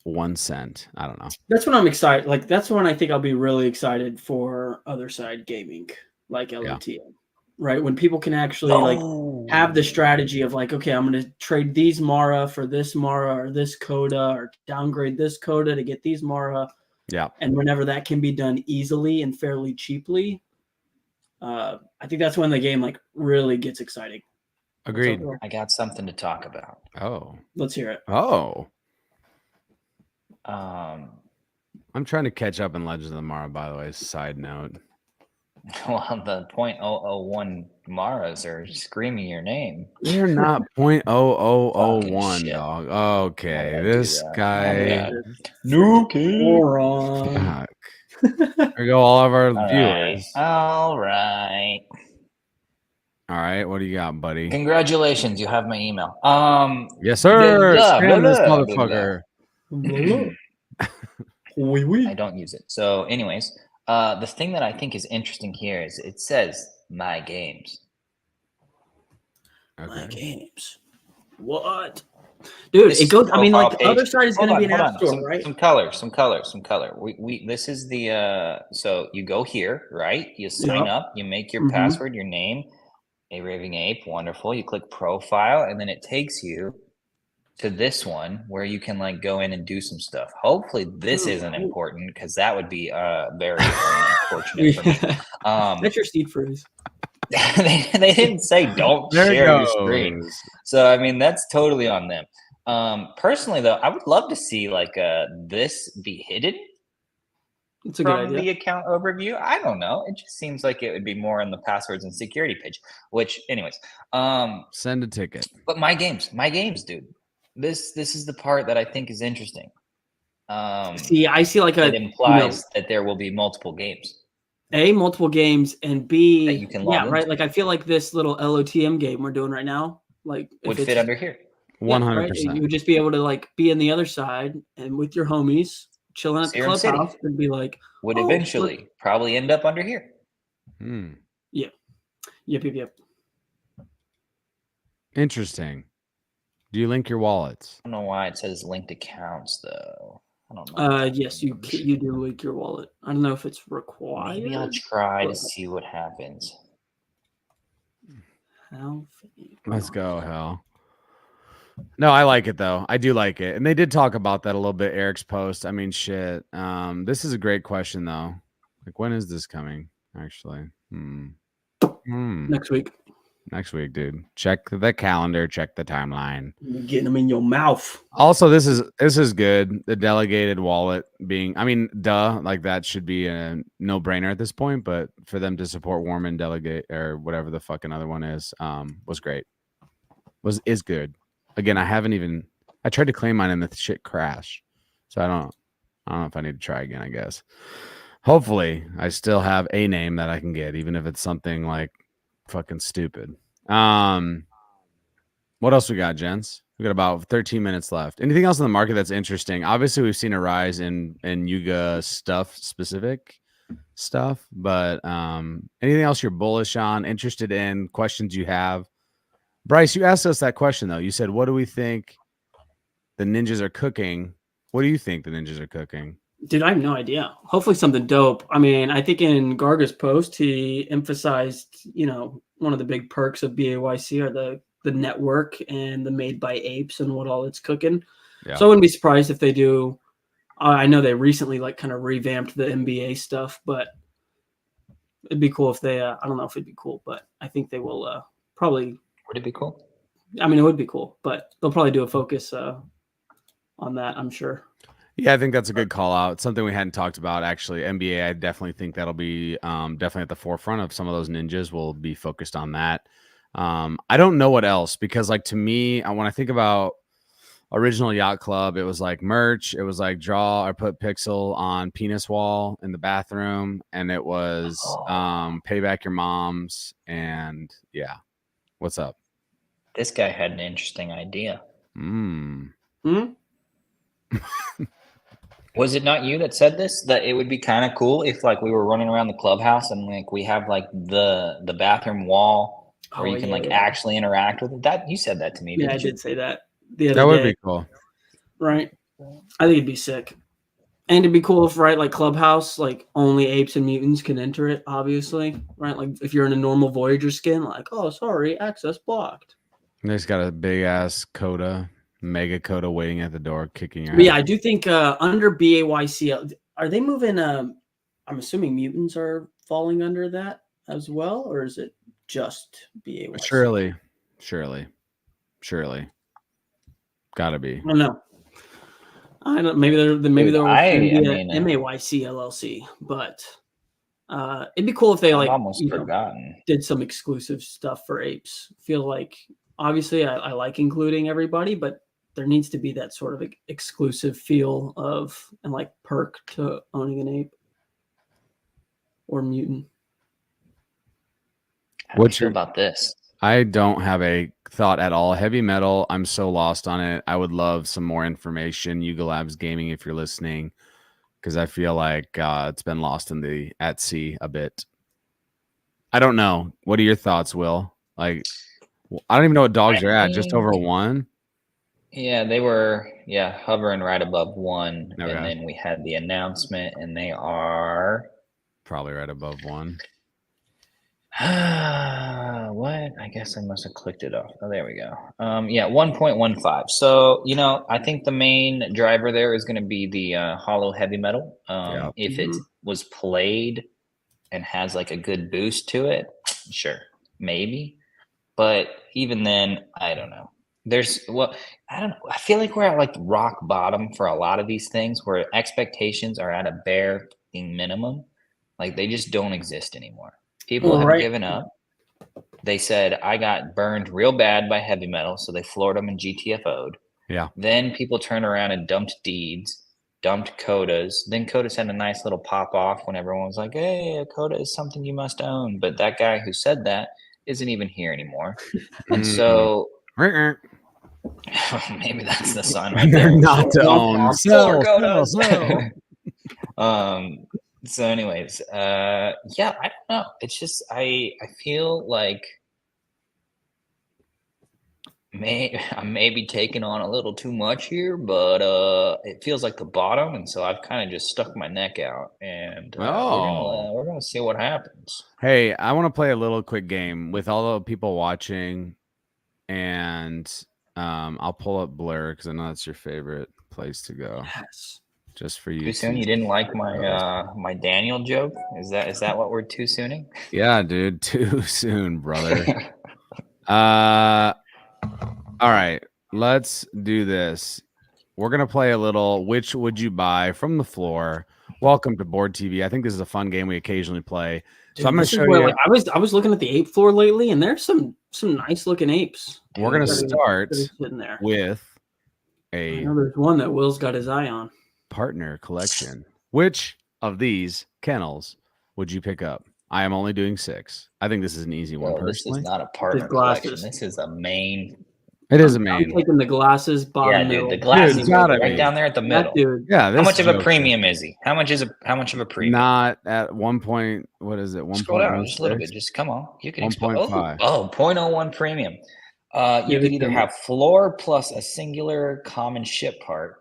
1 cent. I don't know. That's when I'm excited. Like that's when I think I'll be really excited for Otherside gaming, like LOTM. Yeah. Right, when people can actually have the strategy of okay, I'm going to trade these Mara for this Mara or this Coda, or downgrade this Coda to get these Mara. Yeah, and whenever that can be done easily and fairly cheaply, I think that's when the game really gets exciting. Agreed. I got something to talk about. Oh, let's hear it. Oh, I'm trying to catch up in Legends of the Mara. By the way, side note. Well, the 0.001 Maras are screaming your name. They're not 0.0001, dog. Okay, this guy. Moron. There go all of our viewers. All right. What do you got, buddy? Congratulations, you have my email. Yes, sir. Spam this motherfucker. I don't use it. So, anyways, the thing that I think is interesting here is it says my games. My Okay. games. What? Dude, This it is goes. the I mean, like profile the other page. side is going to be an Hold app on. store, right? Some color. We this is the so you go here, right? You sign Yep. up, you make your Mhm. password, your name, a raving ape, wonderful. You click profile, and then it takes you to this one where you can like go in and do some stuff. Hopefully this isn't important because that would be very unfortunate for me. That's your seed phrase. they didn't say don't There it share your screen. goes. So I mean that's totally on them. Personally though, I would love to see like this be hidden It's a good from idea. the account overview. I don't know. It just seems like it would be more on the passwords and security page. Which, anyways, Send a ticket. but my games, dude. This is the part that I think is interesting. See, I see like It implies that there will be multiple games. A, multiple games, and B, That you can log right? into. Like I feel like this little LOTM game we're doing right now, like would if fit under here. 100%. right? You would just be able to like be in the other side and with your homies chilling at the Serum City. clubhouse and be like, Would "Oh, eventually probably end up under here. Yep. Interesting. Do you link your wallets? I don't know why it says linked accounts though. I don't know. Yes, you do link your wallet. I don't know if it's required. Maybe I'll try to see what happens. Let's go, Hal. No, I like it though. I do like it. And they did talk about that a little bit, Eric's post. I mean, shit. This is a great question though. Like, when is this coming? Actually. Next week. Next week, dude. Check the calendar, check the timeline. You're getting them in your mouth. Also, this is good. The delegated wallet being, I mean, like that should be a no-brainer at this point, but for them to support Warm and Delegate or whatever the fucking other one is, was great. Is good. Again, I tried to claim mine and the shit crashed. So I don't know if I need to try again, I guess. Hopefully, I still have a name that I can get, even if it's something like fucking stupid. What else we got, gents? We got about 13 minutes left. Anything else in the market that's interesting? Obviously, we've seen a rise in Yuga specific stuff, but anything else you're bullish on, interested in, questions you have? Bryce, you asked us that question though. You said, "What do we think the ninjas are cooking?" What do you think the ninjas are cooking? Dude, I have no idea. Hopefully something dope. I mean, I think in Garga's post, he emphasized, one of the big perks of BAYC are the network and the made by apes and what all it's cooking. Yeah. So I wouldn't be surprised if they do. I know they recently like kind of revamped the NBA stuff, but it'd be cool if they, I don't know if it'd be cool, but I think they will probably. Would it be cool? I mean, it would be cool, but they'll probably do a focus on that, I'm sure. Yeah, I think that's a good call out. It's something we hadn't talked about actually. NBA, I definitely think that'll be definitely at the forefront of some of those ninjas will be focused on that. I don't know what else because like to me, when I think about original Yacht Club, it was like merch, it was like draw or put pixel on penis wall in the bathroom, and it was pay back your moms, and yeah. What's up? This guy had an interesting idea. Was it not you that said this? That it would be kind of cool if like we were running around the clubhouse and like we have like the bathroom wall where you can actually interact with it. That you said that to me. Yeah, I did say that the other day. That would be cool. Right. I think it'd be sick. And it'd be cool if, right, like Clubhouse, like only apes and mutants can enter it, obviously. Right? Like if you're in a normal Voyager skin, like, oh, sorry, access blocked. They just got a big ass coda. Mega Coda waiting at the door, kicking your Yeah, I do think under BAYC, are they moving? I'm assuming mutants are falling under that as well, or is it just BAYC? Surely. Gotta be. I don't know. Maybe they're MAYC LLC, but it'd be cool if they did some exclusive stuff for apes. Feel like obviously I like including everybody, but there needs to be that sort of exclusive feel of and like perk to owning an ape or mutant. How do you feel about this? I don't have a thought at all. Heavy metal, I'm so lost on it. I would love some more information. Yuga Labs Gaming, if you're listening, because I feel like it's been lost in the at sea a bit. I don't know. What are your thoughts, Will? Like, I don't even know what dogs are at. Just over 1. Yeah, they were hovering right above 1, Okay. and then we had the announcement, and they are probably right above 1. What? I guess I must have clicked it off. Oh, there we go. 1.15. So, I think the main driver there is going to be the hollow heavy metal. If it was played and has like a good boost to it, sure, maybe. But even then, I don't know. I don't know. I feel like we're at like rock bottom for a lot of these things where expectations are at a bare minimum. Like they just don't exist anymore. People have given up. They said, I got burned real bad by heavy metal, so they floored them and GTFO'd. Yeah. Then people turned around and dumped deeds, dumped codas. Then codas had a nice little pop off when everyone was like, hey, a coda is something you must own. But that guy who said that isn't even here anymore. And so maybe that's the sign right there. Not to own. So anyways, I don't know. It's just I feel like I may be taking on a little too much here, but it feels like the bottom, and so I've kind of just stuck my neck out, and we're gonna see what happens. Hey, I want to play a little quick game with all the people watching, and I'll pull up Blur because I know that's your favorite place to go. Yes. Just for you. Too soon? You didn't like my my Daniel joke? Is that what we're too sooning? Yeah, dude, too soon, brother. All right, let's do this. We're gonna play a little Which Would You Buy from the floor. Welcome to Bored TV. I think this is a fun game we occasionally play. Dude, so I'm gonna show you. Like, I was looking at the ape floor lately, and there's some nice looking apes. We're gonna start with I know there's one that Will's got his eye on. Partner collection. Which of these kennels would you pick up? I am only doing 6. I think this is an easy one. Personally, this is not a partner collection. This is a main. It is a main. I'm taking the glasses bottom. Yeah, dude, the glasses right down there at the middle. Dude. Yeah. How much of a premium is he? How much of a premium? Not at 1 point. What is it? 1. Scroll down just a little bit. Just come on. You can 1.5. 0.01 premium. You could either have floor plus a singular common ship part.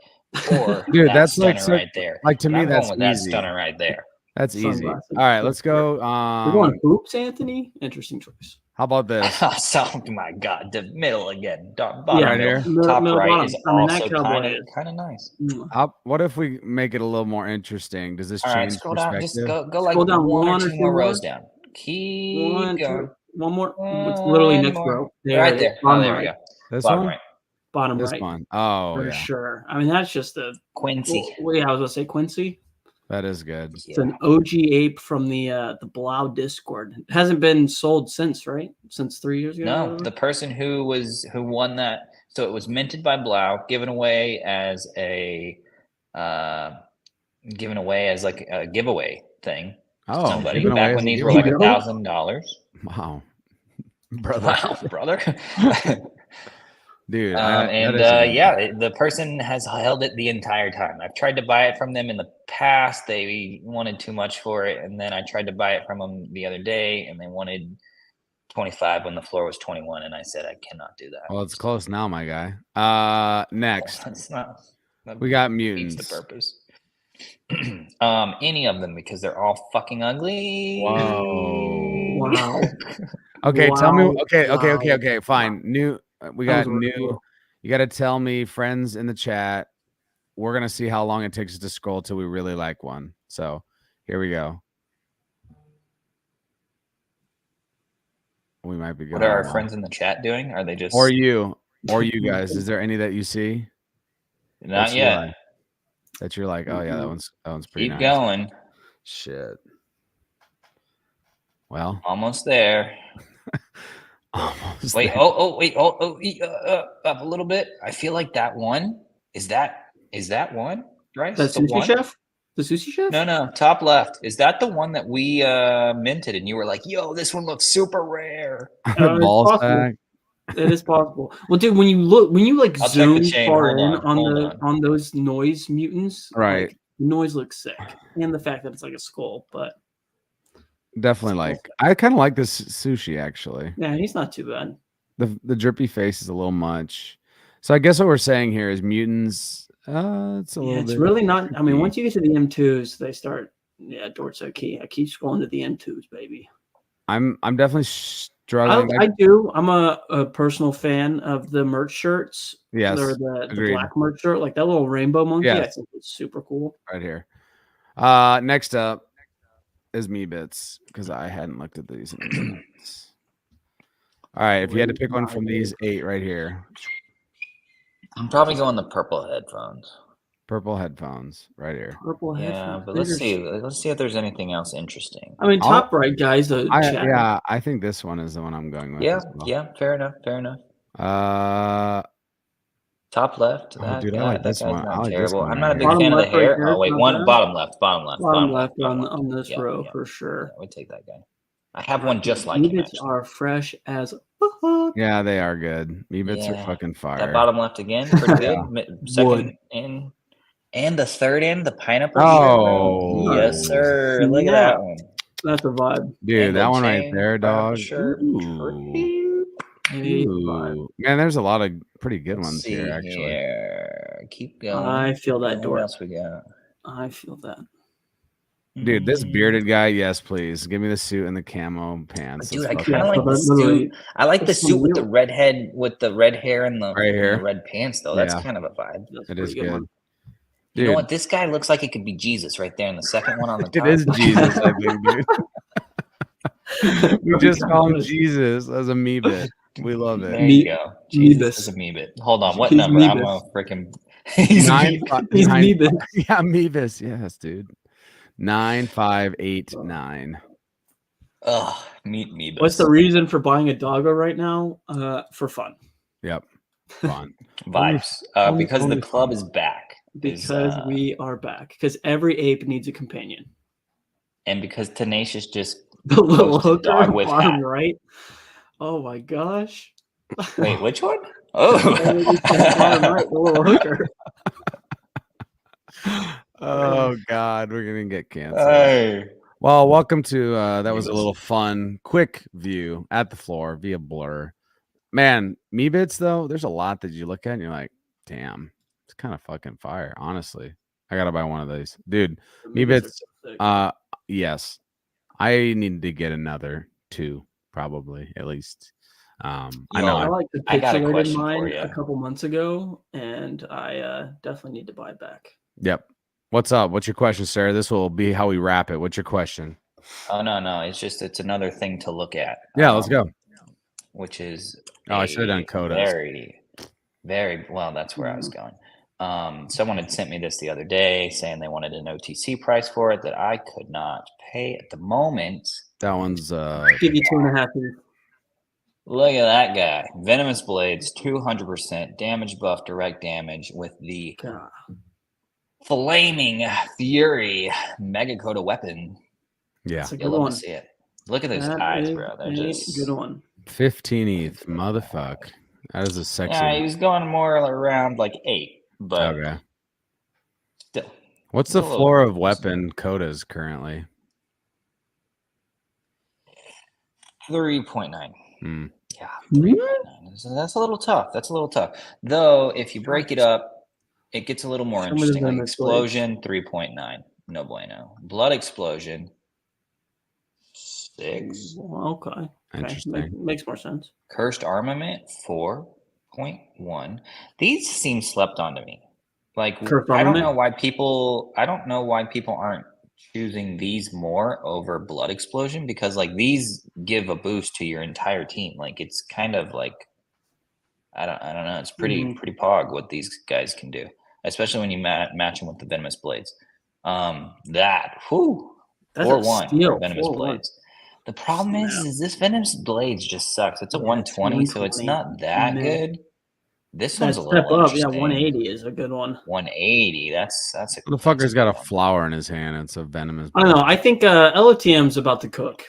Or dude, that's like so, right there. Like to me, that's easy. That stunner right there. That's easy. All right, let's go. We're going hoops, Anthony. Interesting choice. How about this? Oh my God, the middle again. Bottom right here. Top right bottom. is also kind of nice. What if we make it a little more interesting? Does this change scroll perspective? down. Just go like down one or two more rows down. Keep going. One more. It's literally next row. Right there. Oh, there we go. This bottom one? right. Bottom this right. One. Oh, for sure. I mean, that's just a Quincy. Well, yeah, I was going to say Quincy. That is good. It's an OG ape from the Blau Discord. It hasn't been sold since, right? Since 3 years ago. No, the person who won that. So it was minted by Blau, given away as a like a giveaway thing. Oh, somebody back when these were like $1,000. Wow, brother. Dude, the person has held it the entire time. I've tried to buy it from them in the past. They wanted too much for it, and then I tried to buy it from them the other day, and they wanted 25 when the floor was 21, and I said I cannot do that. Well, it's close now, my guy. Next, we got mutants. The purpose. Any of them, because they're all fucking ugly. Whoa! Wow. Okay, wow. Tell me. Okay. Fine. New. We got new. Cool. You got to tell me, friends in the chat. We're gonna see how long it takes us to scroll till we really like one. So here we go. We might be going. What are our friends in the chat doing? Are they just or you guys? Is there any that you see? Not yet. That you're like, oh yeah, that one's pretty nice. Keep going. Shit. Well, almost there. Almost wait, there. Up a little bit. I feel like that one is that one, right? That's the sushi chef? The sushi chef? No, top left. Is that the one that we minted and you were like, yo, this one looks super rare? Ball sack. It is possible. Well, dude, when you like I'll check the zoom chain. far Hold in on. on those noise mutants, Right. like, the noise looks sick, and the fact that it's like a skull. But Definitely like. I kind of like this sushi actually. yeah, he's not too bad. The drippy face is a little much. So I guess what we're saying here is mutants. It's a little It's bit. really not. I mean, tricky. once you get to the M2s, they start. Yeah, Dort's key. I keep scrolling to the M2s, baby. I'm definitely struggling. I do. I'm a personal fan of the merch shirts. Yes, Or the agreed. black merch shirt, like that little rainbow monkey. I Yes. think it's super cool. Right here. Next up is me bits because I hadn't looked at these in a minute. All right, if you had to pick one from these 8 right here, I'm probably going the purple headphones. purple headphones right here. Purple Yeah, headphones. but let's see. Let's see if there's anything else interesting. I mean, top right, guys. Yeah, I think this one is the one I'm going with. Yeah, as well. yeah, fair enough, fair enough. Top left. Oh, dude, I like this one. I like this terrible. one I'm right not a big here. fan of the Bottom left right hair. here, Oh wait, not one bad. bottom left, bottom left, bottom left bottom on this Yeah, row yeah. for sure. Yeah, we take that guy. I have one just like him. Units Actually. are fresh as fuck. Yeah, they are good. Me-bits are Yeah, fucking fire. That bottom left again, pretty good. Second in, and the third in, the pineapple. Oh, shirt. Yes, sir. Look at that one. That's a vibe. Dude, And that the one right chain, there, pineapple dog. shirt. Ooh. Hey, vibe. Ooh. Man, there's a lot of pretty good Let's ones see here, actually. here. Keep going. I feel that, What Dort. else we got? I feel that. Dude, this bearded guy, yes, please. Give me the suit and the camo pants. Dude, Let's I fucking- kind of like the suit. I like the suit with the red head, with the red hair and the, Right here. and the red pants, though. That's Yeah. kind of a vibe. That's a It is pretty good. one. You know Dude, what? This guy looks like it could be Jesus right there in the second one on the top. it is Jesus, I think, dude. We just call him Jesus as a me bit. We love There it. you go. Jesus Meebus. is a Meebit. Hold on. What He's number? I'm Meebus. a freaking. He's Nine, Meebit. He's nine- Meebus. Yeah, Meebus. Yes, dude. 9589. Ugh, meet Meebus. What's the reason for buying a doggo right now? For fun. Yep. Fun. vibes? only- Because only the club fun. is back. Because we are back. Because every ape needs a companion. And because Tenacious just The little posted hooker dog on with bottom hat. right. Oh my gosh. Wait, which one? Oh, Bottom right, the little hooker. Oh God, we're gonna get canceled. Hey. Well, welcome to that was a little fun, quick view at the floor via blur. Man, me bits though, there's a lot that you look at and you're like, damn, it's kind of fucking fire. Honestly, I gotta buy one of these, dude. Me bits, yes, I need to get another 2, probably at least. I know. I like the I got a pixelated question for mine you. a couple months ago, and I definitely need to buy it back. Yep. What's up? What's your question, sir? This will be how we wrap it. What's your question? Oh no, it's another thing to look at. Yeah, let's go. Which is I should have done Codas. Very, very well. That's where I was going. Someone had sent me this the other day, saying they wanted an OTC price for it that I could not pay at the moment. That one's Give you 2.5 years. Look at that guy. Venomous Blades, 200% damage buff, direct damage with the God. Flaming Fury Mega Coda weapon. yeah. It's a good You'll love one. to see it. Look at those That eyes, is bro. They're a just good one. 15 ETH, motherfuck. That is a sexy. Yeah, he was going more around like 8, but Okay. still. What's the a little floor of bit. weapon codas currently? 3.9. Hmm. Yeah. Hmm? 3.9. So that's a little tough. Though, if you break it up, it gets a little more Some of the interesting. Like Venomous Explosion, 3.9. No bueno. Blood Explosion, 6. Well, okay. Interesting. Makes more sense. Cursed Armament, 4.1. These seem slept on to me. Like Cursed I don't Armament? know why people aren't choosing these more over Blood Explosion, because like these give a boost to your entire team. Like it's kind of like I don't know. It's pretty pog what these guys can do, especially when you match them with the Venomous Blades. That's That's 4-1 a steal. for Venomous 4-1. Blades. The problem is this Venomous Blades just sucks. It's a Yeah, 120, so it's 120. not that Meh. good. This That one's a step little up, yeah, interesting. 180 is a good one. 180. That's a The fucker's got a good one. flower in his hand. It's a venomous. I don't know. I think LOTM's about to cook.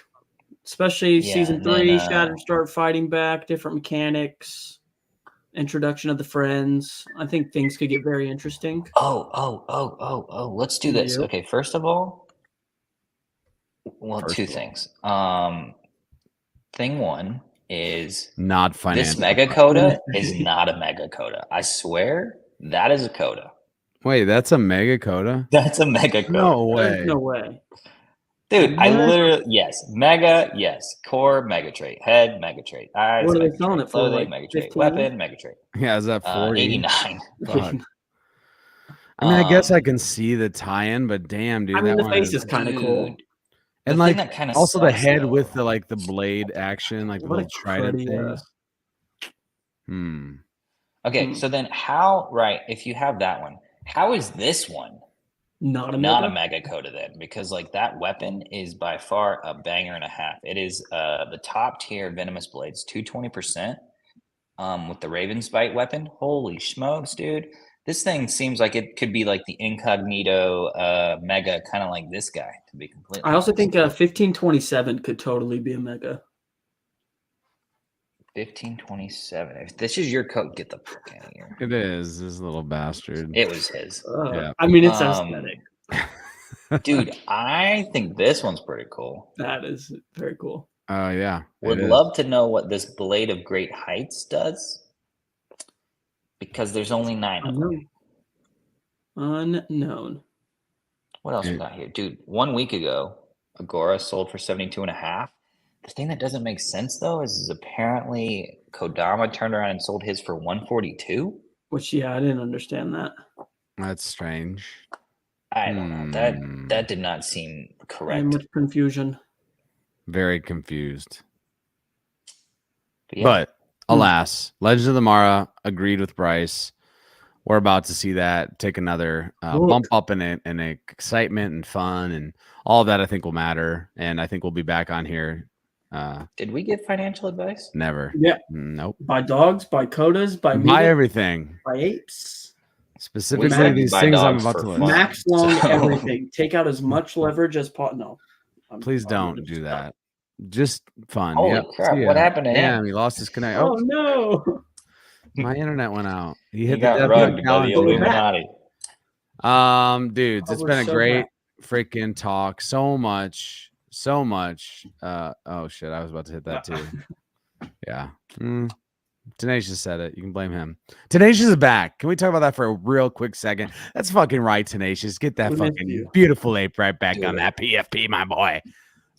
especially season and 3. then, Shatter start fighting back, different mechanics, introduction of the friends. I think things could get very interesting. Oh, let's do this. Yep. Okay, first of all, well, First two of all. things. Thing one is Not this financial. mega coda is not a mega coda. I swear that is a coda. Wait, that's a mega coda? That's a mega coda. No There's way. no way. Dude, I What? literally, yes, mega, yes, core, mega trait, head, mega trait, eyes, What are they mega selling trait, it for, clothing, like mega trait, 15? weapon, mega trait. Yeah, is that 40? 89. Fuck. I mean, I guess I can see the tie-in, but damn, dude, I mean, that the one face is kind of cool. Dude, and the thing like that kinda also the sucks, head though- with the blade action, like the What a little trident cruddy, things. Okay, so then how, right, if you have that one, how is this one Not a not mega. a mega coda then? Because like that weapon is by far a banger and a half. It is the top tier venomous blades, 220%. With the Raven's Bite weapon. Holy smokes, dude. This thing seems like it could be like the incognito mega, kind of like this guy, to be completely I also honest. think 1527 could totally be a mega. 1527. If this is your coat, get the fuck out of here. It is this little bastard. It was his. Yeah. I mean, it's Um, aesthetic. Dude, I think this one's pretty cool. That is very cool. Oh yeah. Would it is. love to know what this Blade of Great Heights does. Because there's only 9 of them. Unknown. What else we got here? Dude, 1 week ago, Agora sold for 72.5. The thing that doesn't make sense though is apparently Kodama turned around and sold his for 142. Which, yeah, I didn't understand that. That's strange. I don't know. That did not seem Very correct. much confusion. Very confused. Yeah. But alas, Legends of the Mara agreed with Bryce. We're about to see that take another bump up in it and excitement and fun and all of that. I think will matter, and I think we'll be back on here. Did we give financial advice? Never. Yeah. Nope. By dogs, by codas, by Buy meat, everything. by apes. Specifically said these buy things I'm dogs about for to list. fun. Max long So- everything. Take out as much leverage as possible. No. Please don't do that. Just fun. Holy Yep. crap, See what ya. happened to him? Damn, he lost his connect. Oh, Oh, no. my internet went out. He He hit the got death rugged note by the challenge. Illuminati. Dudes, Oh, it's we're been a so great freaking talk. So much. Oh shit, I was about to hit that too. Yeah. Tenacious said it. You can blame him. Tenacious is back. Can we talk about that for a real quick second? That's fucking right, Tenacious. Get that We missed fucking you. beautiful ape right back Dude. on that PFP, my boy.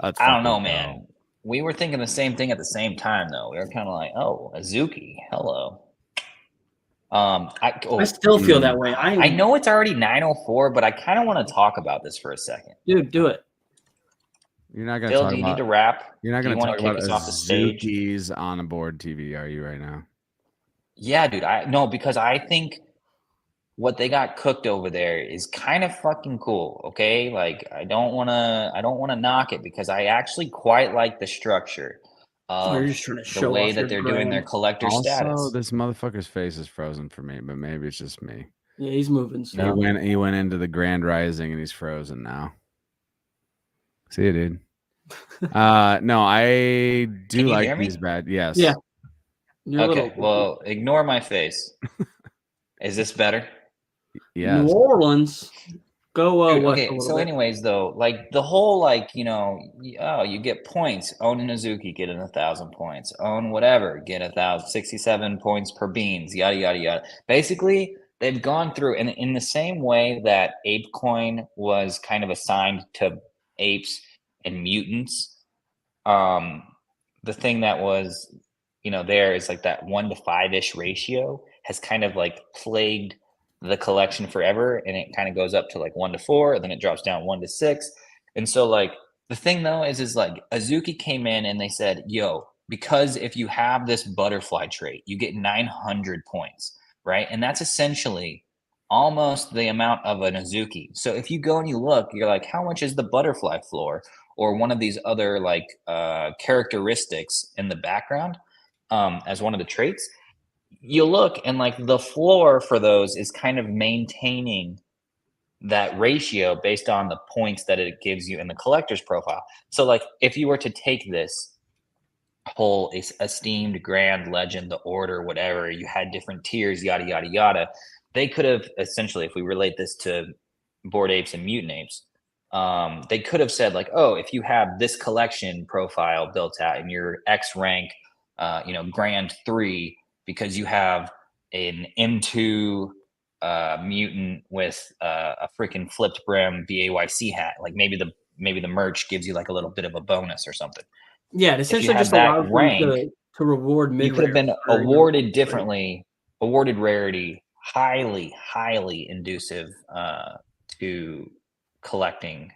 Let's I don't know, fucking man. go. We were thinking the same thing at the same time, though. We were kind of like, "Oh, Azuki, hello." I still feel that way. I know it's already 9:04, but I kind of want to talk about this for a second. Dude, do it. You're not gonna Phil, talk do you about. need to wrap? You're not Do you gonna wanna talk about kick us off the stage? Azuki's on a board TV, are you right now? Yeah, dude. No, because I think what they got cooked over there is kind of fucking cool. Okay, like I don't want to knock it because I actually quite like the structure of You're just trying to the show way off that your they're doing their gram. collector Also, status. this motherfucker's face is frozen for me, but maybe it's just me. Yeah, he's moving. So. He went into the Grand Rising and he's frozen now. See you, dude. No, I do Can you like hear me? these bad. Yes. Yeah. You're a Okay, little- well, ignore my face. Is this better? Yes. New Orleans. Go Dude, west okay, a little so bit. anyways, though, like the whole you get points. Own an Azuki, get in 1,000 points. Own whatever, get 1,067 points per beans. Yada yada yada. Basically, they've gone through, and in the same way that Ape Coin was kind of assigned to apes and mutants, the thing that was there is like that 1 to 5-ish ratio has kind of like plagued the collection forever, and it kind of goes up to like 1 to 4, and then it drops down 1 to 6. And so like the thing though is like Azuki came in and they said, yo, because if you have this butterfly trait, you get 900 points, right? And that's essentially almost the amount of an Azuki. So if you go and you look, you're like, how much is the butterfly floor or one of these other like characteristics in the background as one of the traits? You look and like the floor for those is kind of maintaining that ratio based on the points that it gives you in the collector's profile. So like if you were to take this whole esteemed grand legend, the order, whatever, you had different tiers, yada, yada, yada. They could have essentially, if we relate this to Bored Apes and Mutant Apes, they could have said like, oh, if you have this collection profile built out in your X rank, grand 3, because you have an M2 mutant with a freaking flipped brim BAYC hat, like maybe the merch gives you like a little bit of a bonus or something. Yeah, it essentially just allows them to reward mid. You could have been awarded differently, awarded rarity, highly inducive to collecting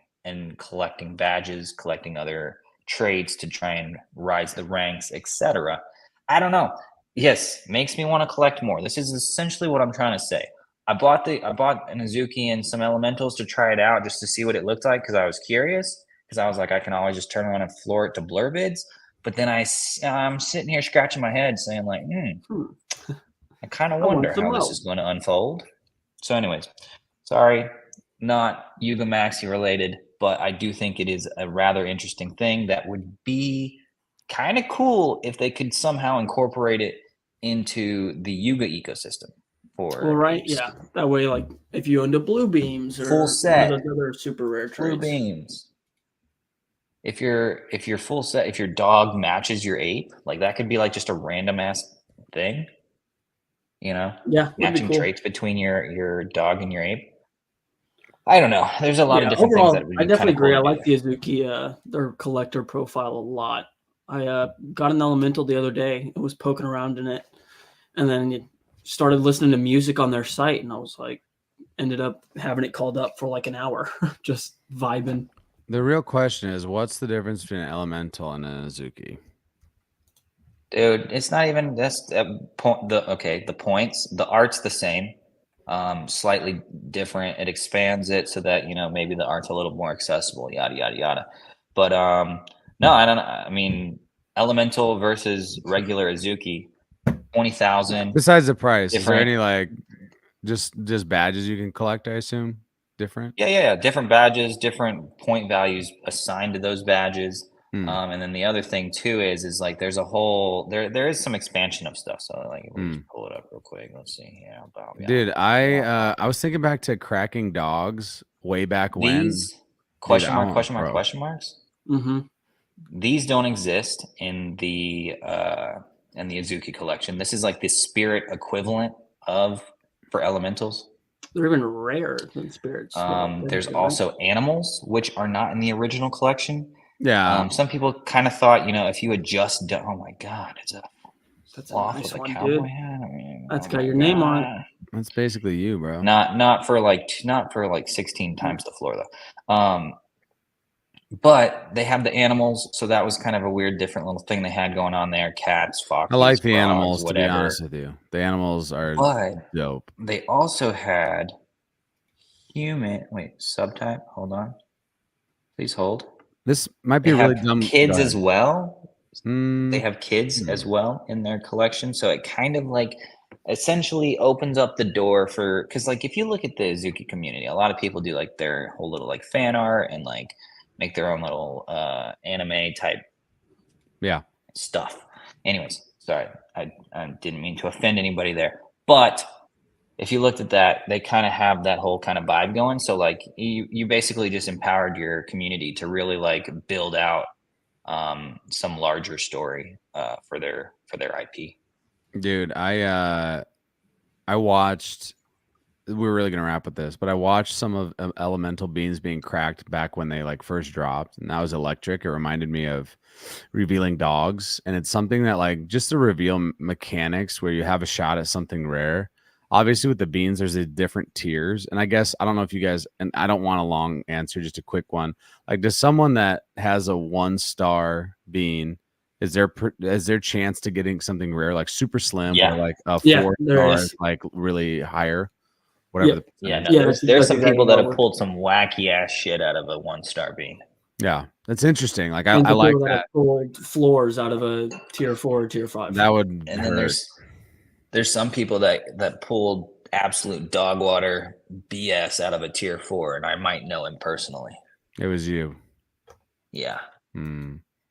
badges, collecting other traits to try and rise the ranks, etc. I don't know. Yes, makes me want to collect more. This is essentially what I'm trying to say. I bought an Azuki and some elementals to try it out just to see what it looked like because I was curious. Because I was like, I can always just turn around and floor it to blur bids. But then I'm sitting here scratching my head saying like, I kind of wonder how this is going to unfold. So anyways, sorry, not Yuga Maxi related, but I do think it is a rather interesting thing that would be kind of cool if they could somehow incorporate it into the Yuga ecosystem. Yeah. That way, like if you owned a blue beams or full set, those other super rare traits. Blue beams. If you're full set, if your dog matches your ape, like that could be like just a random ass thing, matching traits between your dog and your ape. I don't know. There's a lot of different things that I definitely agree. I like the Azuki, their collector profile a lot. I got an elemental the other day. I was poking around in it, and then started listening to music on their site, and I was like, ended up having it called up for like an hour, just vibing. The real question is, what's the difference between an elemental and an Azuki? Dude, it's not even the points. The art's the same, slightly different. It expands it so that maybe the art's a little more accessible. Yada yada yada. But no, I don't. I mean, elemental versus regular Azuki, 20,000. Besides the price, is there any like just badges you can collect? I assume. Different? Yeah. Different badges, different point values assigned to those badges. And then the other thing too is like there's a whole there is some expansion of stuff. So like let's pull it up real quick. Let's see. Dude, I was thinking back to cracking dogs way back when. These question marks. Mm-hmm. These don't exist in the Azuki collection. This is like the spirit equivalent for elementals. They're even rarer than spirits. There's also animals, which are not in the original collection. Yeah. Some people kind of thought, if you had just done, oh my God, that's a nice one, cowboy dude. hat. I mean, that's got your name on it. That's basically you, bro. Not for like 16 times the floor though. But they have the animals, so that was kind of a weird, different little thing they had going on there. Cats, foxes. I like the frogs, animals, whatever. to be honest with you. The animals are dope. They also had subtype. Hold on. Please hold. This might be really dumb. Kids as well. They have kids as well in their collection. So it kind of like essentially opens up the door for, because like if you look at the Azuki community, a lot of people do like their whole little like fan art and like make their own little anime type stuff. Anyways, sorry, I didn't mean to offend anybody there, but if you looked at that, they kind of have that whole kind of vibe going. So like you basically just empowered your community to really like build out some larger story for their IP. Dude, I watched. We were really gonna wrap with this, but I watched some of elemental beans being cracked back when they like first dropped, and that was electric. It reminded me of revealing dogs, and it's something that like just the reveal mechanics where you have a shot at something rare. Obviously, with the beans, there's a different tiers, and I guess I don't know if you guys, and I don't want a long answer, just a quick one. Like, does someone that has a 1-star bean, is there chance to getting something rare like super slim or like a 4-star, like really higher? Whatever. There's some people that have pulled some wacky ass shit out of a 1-star bean. Yeah, that's interesting. Like I like that. Pulled floors out of a tier 4 or tier 5. That would. And then there's some people that pulled absolute dog water BS out of a tier 4, and I might know him personally. It was you. Yeah.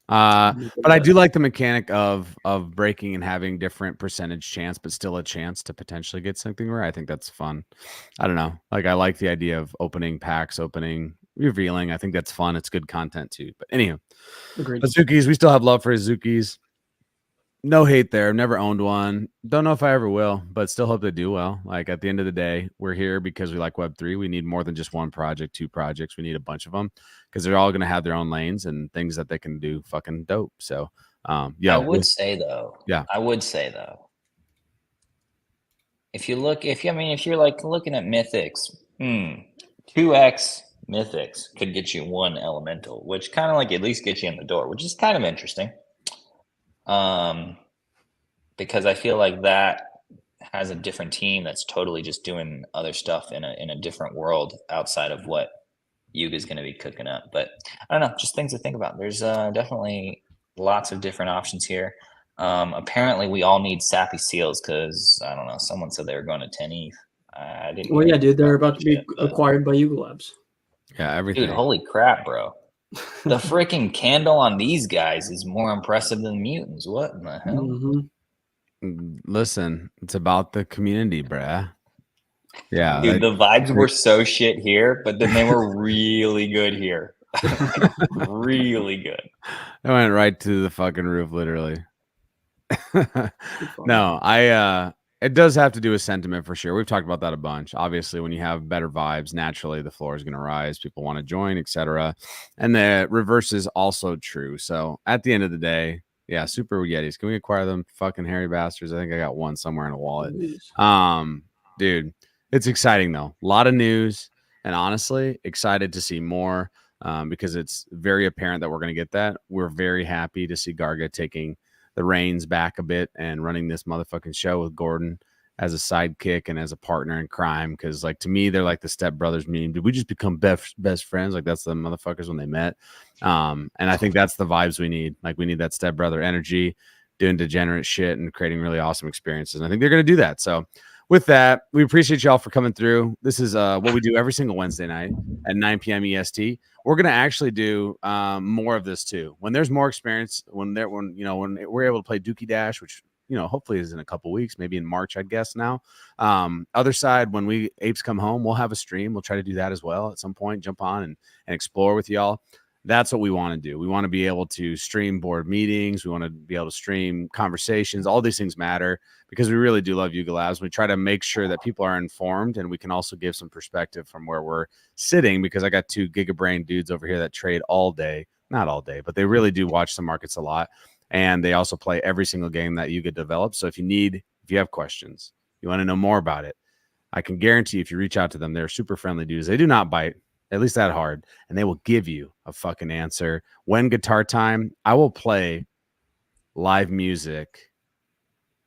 But I do like the mechanic of breaking and having different percentage chance, but still a chance to potentially get something rare. I think that's fun. I don't know. Like, I like the idea of opening packs, revealing. I think that's fun. It's good content too. But anyhow, Azukis, we still have love for Azukis. No hate there. Never owned one. Don't know if I ever will, but still hope they do well. Like, at the end of the day, we're here because we like Web3. We need more than just one project, 2 projects. We need a bunch of them because they're all going to have their own lanes and things that they can do fucking dope. So, yeah. I would say though, if you're like looking at mythics, 2x mythics could get you 1 elemental, which kind of like at least gets you in the door, which is kind of interesting. Because I feel like that has a different team that's totally just doing other stuff in a different world outside of what Yuga is going to be cooking up. But I don't know, just things to think about. There's definitely lots of different options here. Apparently we all need sappy seals because I don't know, someone said they were going to 10 ETH. I didn't. Well, yeah, dude, they're about to be acquired by Yuga Labs. Yeah, everything. Dude, holy crap, bro. The freaking candle on these guys is more impressive than mutants. What in the hell? Mm-hmm. Listen, it's about the community, bruh. Yeah. Dude, the vibes were so shit here, but then they were really good here. Really good. I went right to the fucking roof, literally. No, it does have to do with sentiment for sure. We've talked about that a bunch. Obviously, when you have better vibes, naturally the floor is going to rise. People want to join, etc. And the reverse is also true. So at the end of the day, yeah, Super Yetis. Can we acquire them? Fucking hairy bastards. I think I got one somewhere in a wallet. Dude, it's exciting though. A lot of news, and honestly, excited to see more because it's very apparent that we're going to get that. We're very happy to see Garga taking the reins back a bit and running this motherfucking show with Gordon as a sidekick and as a partner in crime. Because, like, to me, they're like the Step Brothers meme. Did we just become best friends? Like, that's the motherfuckers when they met. And I think that's the vibes we need. Like, we need that Step Brother energy, doing degenerate shit and creating really awesome experiences. And I think they're going to do that. So with that, we appreciate y'all for coming through. This is what we do every single Wednesday night at 9 p.m. EST. We're going to actually do more of this too. When there's more experience, when we're able to play Dookie Dash, which, hopefully is in a couple weeks, maybe in March, I'd guess now. Otherside, when Apes Come Home, we'll have a stream. We'll try to do that as well at some point, jump on and explore with y'all. That's what we want to do. We want to be able to stream board meetings. We want to be able to stream conversations. All these things matter because we really do love Yuga Labs. We try to make sure that people are informed and we can also give some perspective from where we're sitting, because I got 2 gigabrain dudes over here that trade all day. Not all day, but they really do watch the markets a lot. And they also play every single game that Yuga develops. So if you have questions, you want to know more about it, I can guarantee if you reach out to them, they're super friendly dudes. They do not bite. At least that hard, and they will give you a fucking answer. When guitar time, I will play live music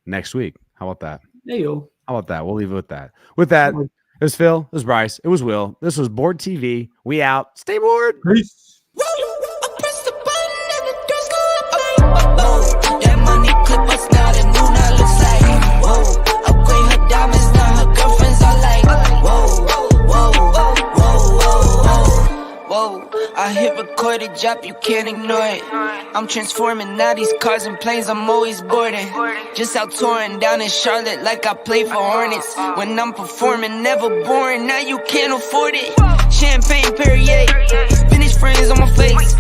next week. How about that? There you go. How about that? We'll leave it with that. With that, it was Phil, it was Bryce, it was Will. This was Bored TV. We out. Stay bored. Peace. That money clip us now, the new now looks like, whoa, upgrade her diamonds, now her girlfriends are like, whoa, I hit record a drop, you can't ignore it. I'm transforming now these cars and planes, I'm always boarding. Just out touring down in Charlotte like I play for Hornets. When I'm performing, never boring, now you can't afford it. Champagne Perrier, Finnish friends on my face.